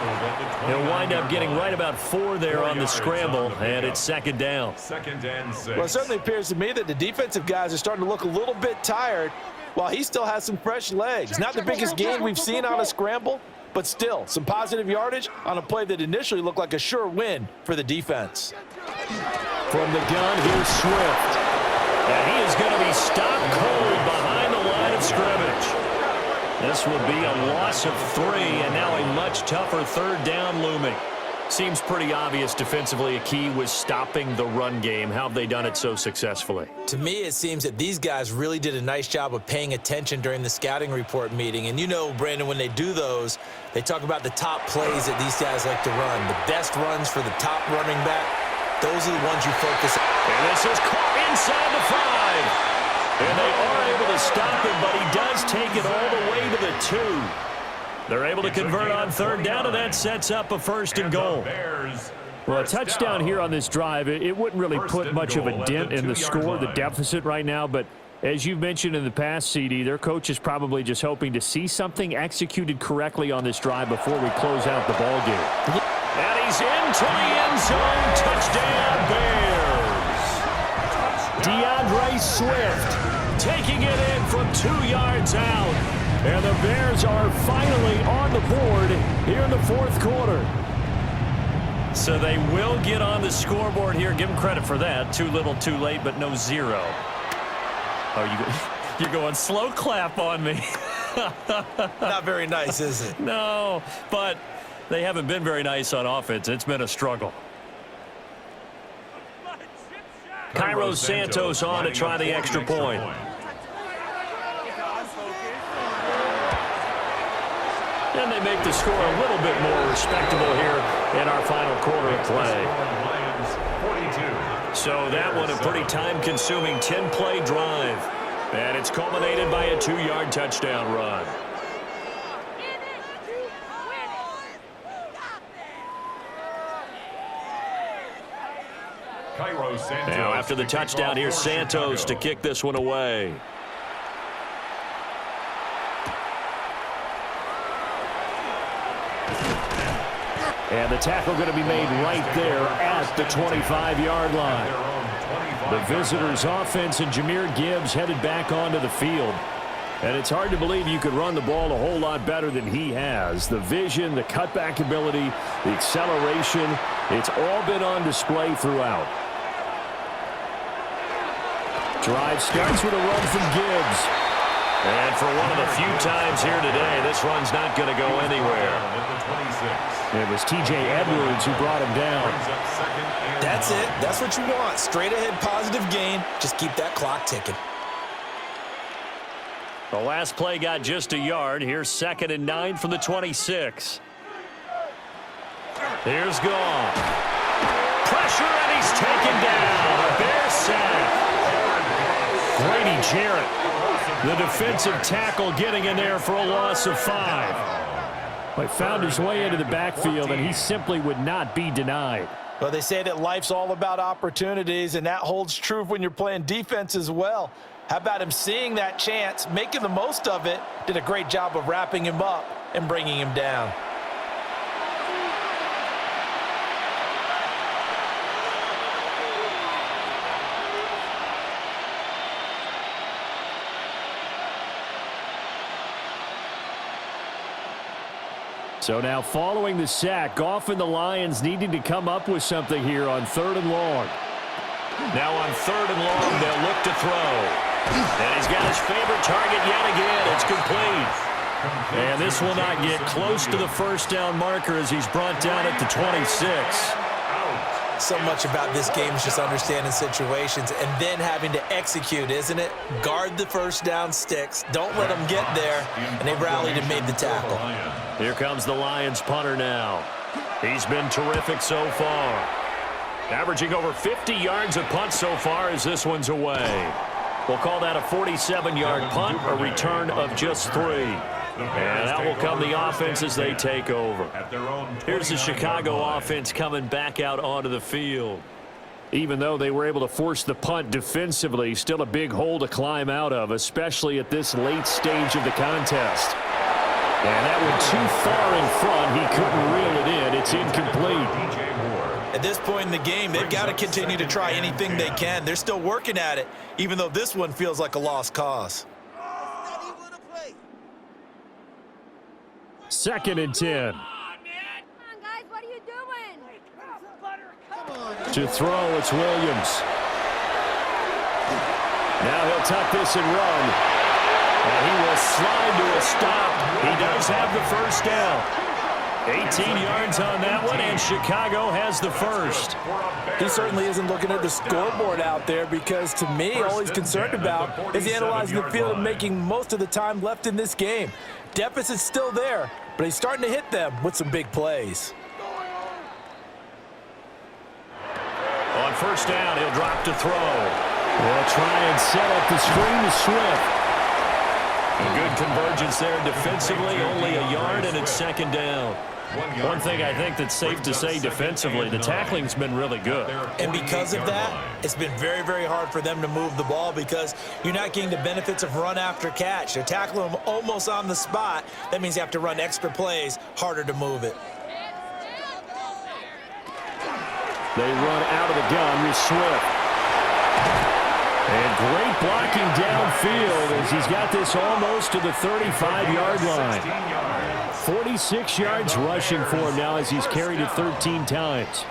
He'll wind up getting right about 4 there on the scramble, and it's second down. Second and 6. Well, it certainly appears to me that the defensive guys are starting to look a little bit tired while he still has some fresh legs. Not the biggest gain we've seen on a scramble, but still some positive yardage on a play that initially looked like a sure win for the defense. From the gun, here's Swift. And he is going to be stopped cold behind the line of scrimmage. This will be a loss of 3, and now a much tougher third down looming. Seems pretty obvious defensively a key was stopping the run game. How have they done it so successfully? To me, it seems that these guys really did a nice job of paying attention during the scouting report meeting. And you know, Brandon, when they do those, they talk about the top plays that these guys like to run. The best runs for the top running back, those are the ones you focus on. And this is caught inside the 5. And they are able to stop him, but he does take it all the way to the 2. They're able to convert on third down, and that sets up a first and goal. Well, a touchdown here on this drive, it wouldn't really put much of a dent in the score, the deficit right now, but as you've mentioned in the past, CD, their coach is probably just hoping to see something executed correctly on this drive before we close out the ball game. And he's into the end zone. Touchdown, Bears. DeAndre Swift taking it in from 2 yards out. And the Bears are finally on the board here in the fourth quarter. So they will get on the scoreboard here. Give them credit for that. Too little, too late, but no 0. Oh, you're going slow clap on me. Not very nice, is it? No, but they haven't been very nice on offense. It's been a struggle. Cairo Santos on to try the extra point. And they make the score a little bit more respectable here in our final quarter of play. So that one a pretty time-consuming 10-play drive. And it's culminated by a 2-yard touchdown run. Now after the touchdown, here's Santos to kick this one away. And the tackle going to be made right there at the 25-yard line. The visitors' offense and Jahmyr Gibbs headed back onto the field. And it's hard to believe you could run the ball a whole lot better than he has. The vision, the cutback ability, the acceleration, it's all been on display throughout. Drive starts with a run from Gibbs. And for one of the few times here today, this run's not going to go anywhere. It was T.J. Edwards who brought him down. That's it. That's what you want. Straight ahead, positive gain. Just keep that clock ticking. The last play got just a yard. Here's 2nd and 9 from the 26. Here's Gone. Pressure, and he's taken down. A Bear sack. Grady Jarrett, the defensive tackle, getting in there for a loss of 5. But found his way into the backfield, and he simply would not be denied. Well, they say that life's all about opportunities, and that holds true when you're playing defense as well. How about him seeing that chance, making the most of it, did a great job of wrapping him up and bringing him down. So now following the sack, Goff and the Lions needing to come up with something here on 3rd and long. Now on 3rd and long, they'll look to throw. And he's got his favorite target yet again. It's complete. And this will not get close to the first down marker as he's brought down at the 26. So much about this game is just understanding situations and then having to execute, isn't it? Guard the first down sticks. Don't let them get there. And they rallied and made the tackle. Here comes the Lions punter now. He's been terrific so far. Averaging over 50 yards a punt so far as this one's away. We'll call that a 47-yard punt, a return of just 3. And that will come the offense as they take over. Here's the Chicago offense coming back out onto the field. Even though they were able to force the punt defensively, still a big hole to climb out of, especially at this late stage of the contest. And that one too far in front. He couldn't reel it in. It's incomplete. At this point in the game, they've got to continue to try anything they can. They're still working at it, even though this one feels like a lost cause. 2nd and 10. Come on, guys, what are you doing? To throw, it's Williams. Now he'll tuck this and run. And he will slide to a stop. He does have the first down. 18 yards on that one, and Chicago has the first. He certainly isn't looking at the scoreboard out there because, to me, all he's concerned about is analyzing the field and making most of the time left in this game. Deficit's still there, but he's starting to hit them with some big plays. On first down, he'll drop to throw. They'll try and set up the screen to Swift. A good convergence there defensively, only a yard, and it's 2nd down. One thing I think that's safe to say defensively, the tackling's been really good. And because of that, it's been very, very hard for them to move the ball because you're not getting the benefits of run after catch. They're tackling them almost on the spot. That means you have to run extra plays, harder to move it. They run out of the gun with Swift. And great blocking downfield as he's got this almost to the 35-yard line. 46 yards rushing for him now as he's carried it 13 times.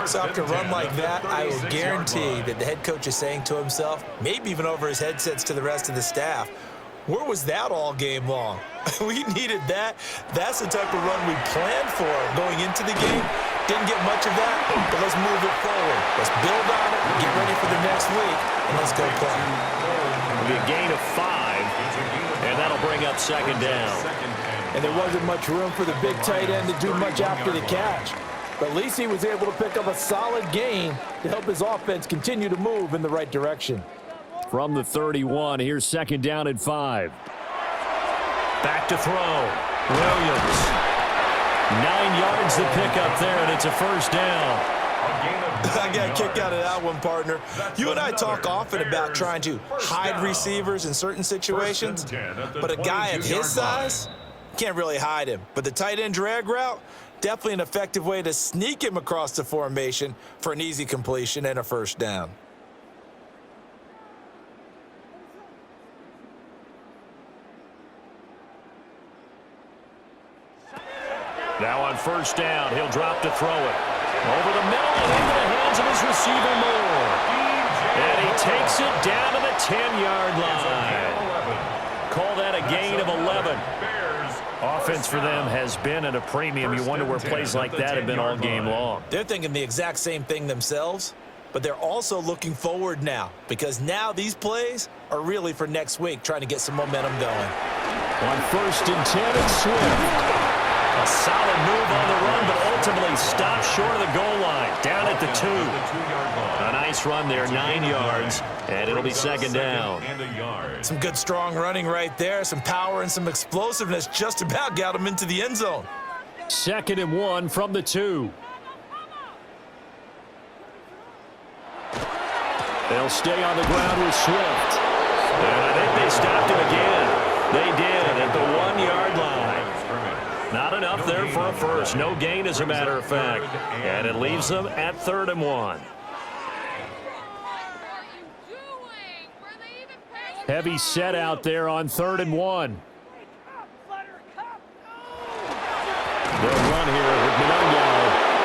So after a run like that, I will guarantee that the head coach is saying to himself, maybe even over his headsets to the rest of the staff, where was that all game long? We needed that. That's the type of run we planned for going into the game. Didn't get much of that, but let's move it forward. Let's build on it, get ready for the next week, and let's go play. It'll be a gain of 5, and that'll bring up 2nd down. And there wasn't much room for the big tight end to do much after the catch. But at least he was able to pick up a solid gain to help his offense continue to move in the right direction. From the 31, here's 2nd down and 5. Back to throw. Williams. 9 yards to pick up there, and it's a first down. I got a kick out of that one, partner. You and I talk often about trying to hide receivers in certain situations, but a guy of his size can't really hide him. But the tight end drag route, definitely an effective way to sneak him across the formation for an easy completion and a first down. Now on first down, he'll drop to throw it. Over the middle and into the hands of his receiver, Moore. And he takes it down to the 10-yard line. Call that a gain of 11. Offense for them has been at a premium. You wonder where plays like that have been all game long. They're thinking the exact same thing themselves, but they're also looking forward now because now these plays are really for next week, trying to get some momentum going. On 1st and 10, it's Swift. A solid move on the run, but ultimately stopped short of the goal line. Down at the 2. A nice run there, 9 yards, and it'll be 2nd down. Some good strong running right there, some power and some explosiveness just about got him into the end zone. 2nd and 1 from the 2. They'll stay on the ground with Swift. And I think they stopped him again. They did at the 1-yard line. Not enough there for a first. No gain, as a matter of fact. And it leaves them at 3rd and 1. Heavy set out there on 3rd and 1. They'll run here with Minungo.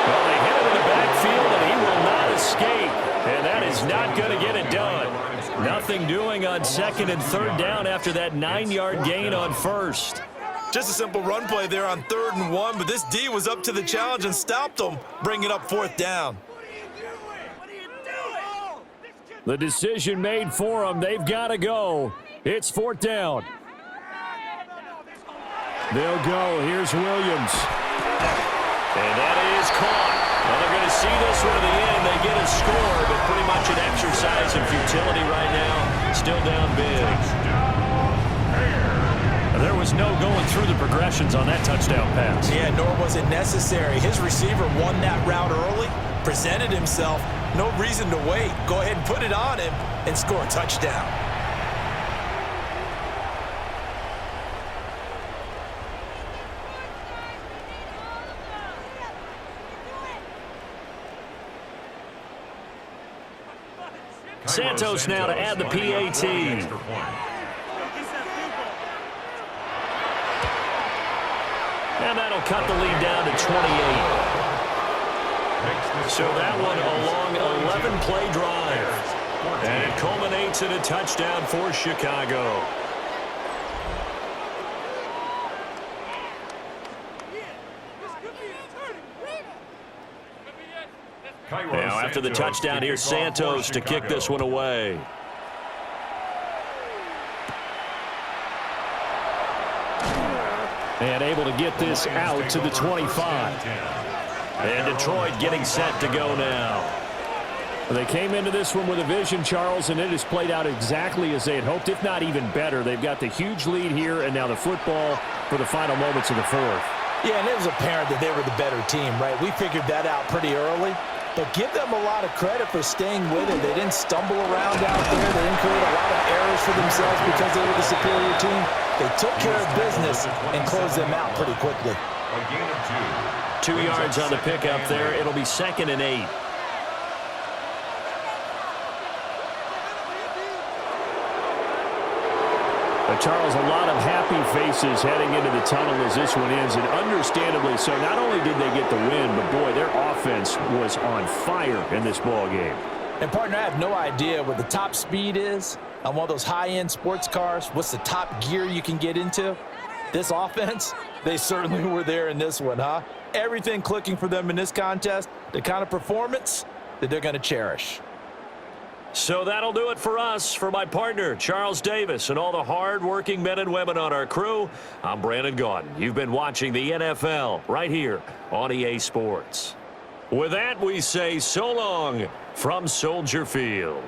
Well, they hit him in the backfield, and he will not escape. And that is not going to get it done. Nothing doing on 2nd and 3rd down after that 9-yard gain on 1st. Just a simple run play there on 3rd and 1, but this D was up to the challenge and stopped them, bringing up 4th down. The decision made for them. They've got to go. It's 4th down. They'll go. Here's Williams. And that is caught. Well, they're going to see this one to the end. They get a score, but pretty much an exercise in futility right now. Still down big. There was no going through the progressions on that touchdown pass. Yeah, nor was it necessary. His receiver won that route early, presented himself. No reason to wait. Go ahead and put it on him and score a touchdown. Santos now to add the PAT. And that'll cut the lead down to 28. So that one a long 11-play drive. And it culminates in a touchdown for Chicago. Now after the touchdown, here's Santos to kick this one away. And able to get this out to the 25. And Detroit getting set to go now. They came into this one with a vision, Charles, and it has played out exactly as they had hoped, if not even better. They've got the huge lead here, and now the football for the final moments of the 4th. Yeah, and it was apparent that they were the better team, right? We figured that out pretty early. But give them a lot of credit for staying with it. They didn't stumble around out there. They didn't create a lot of errors for themselves because they were the superior team. They took care of business and closed them out pretty quickly. 2 yards on the pickup there. It'll be 2nd and 8. Charles, a lot of happy faces heading into the tunnel as this one ends, and understandably so. Not only did they get the win, but boy, their offense was on fire in this ball game. And partner, I have no idea what the top speed is on one of those high-end sports cars. What's the top gear you can get into? This offense, they certainly were there in this one, huh? Everything clicking for them in this contest, the kind of performance that they're going to cherish. So that'll do it for us. For my partner, Charles Davis, and all the hard-working men and women on our crew, I'm Brandon Gaudin. You've been watching the NFL right here on EA Sports. With that, we say so long from Soldier Field.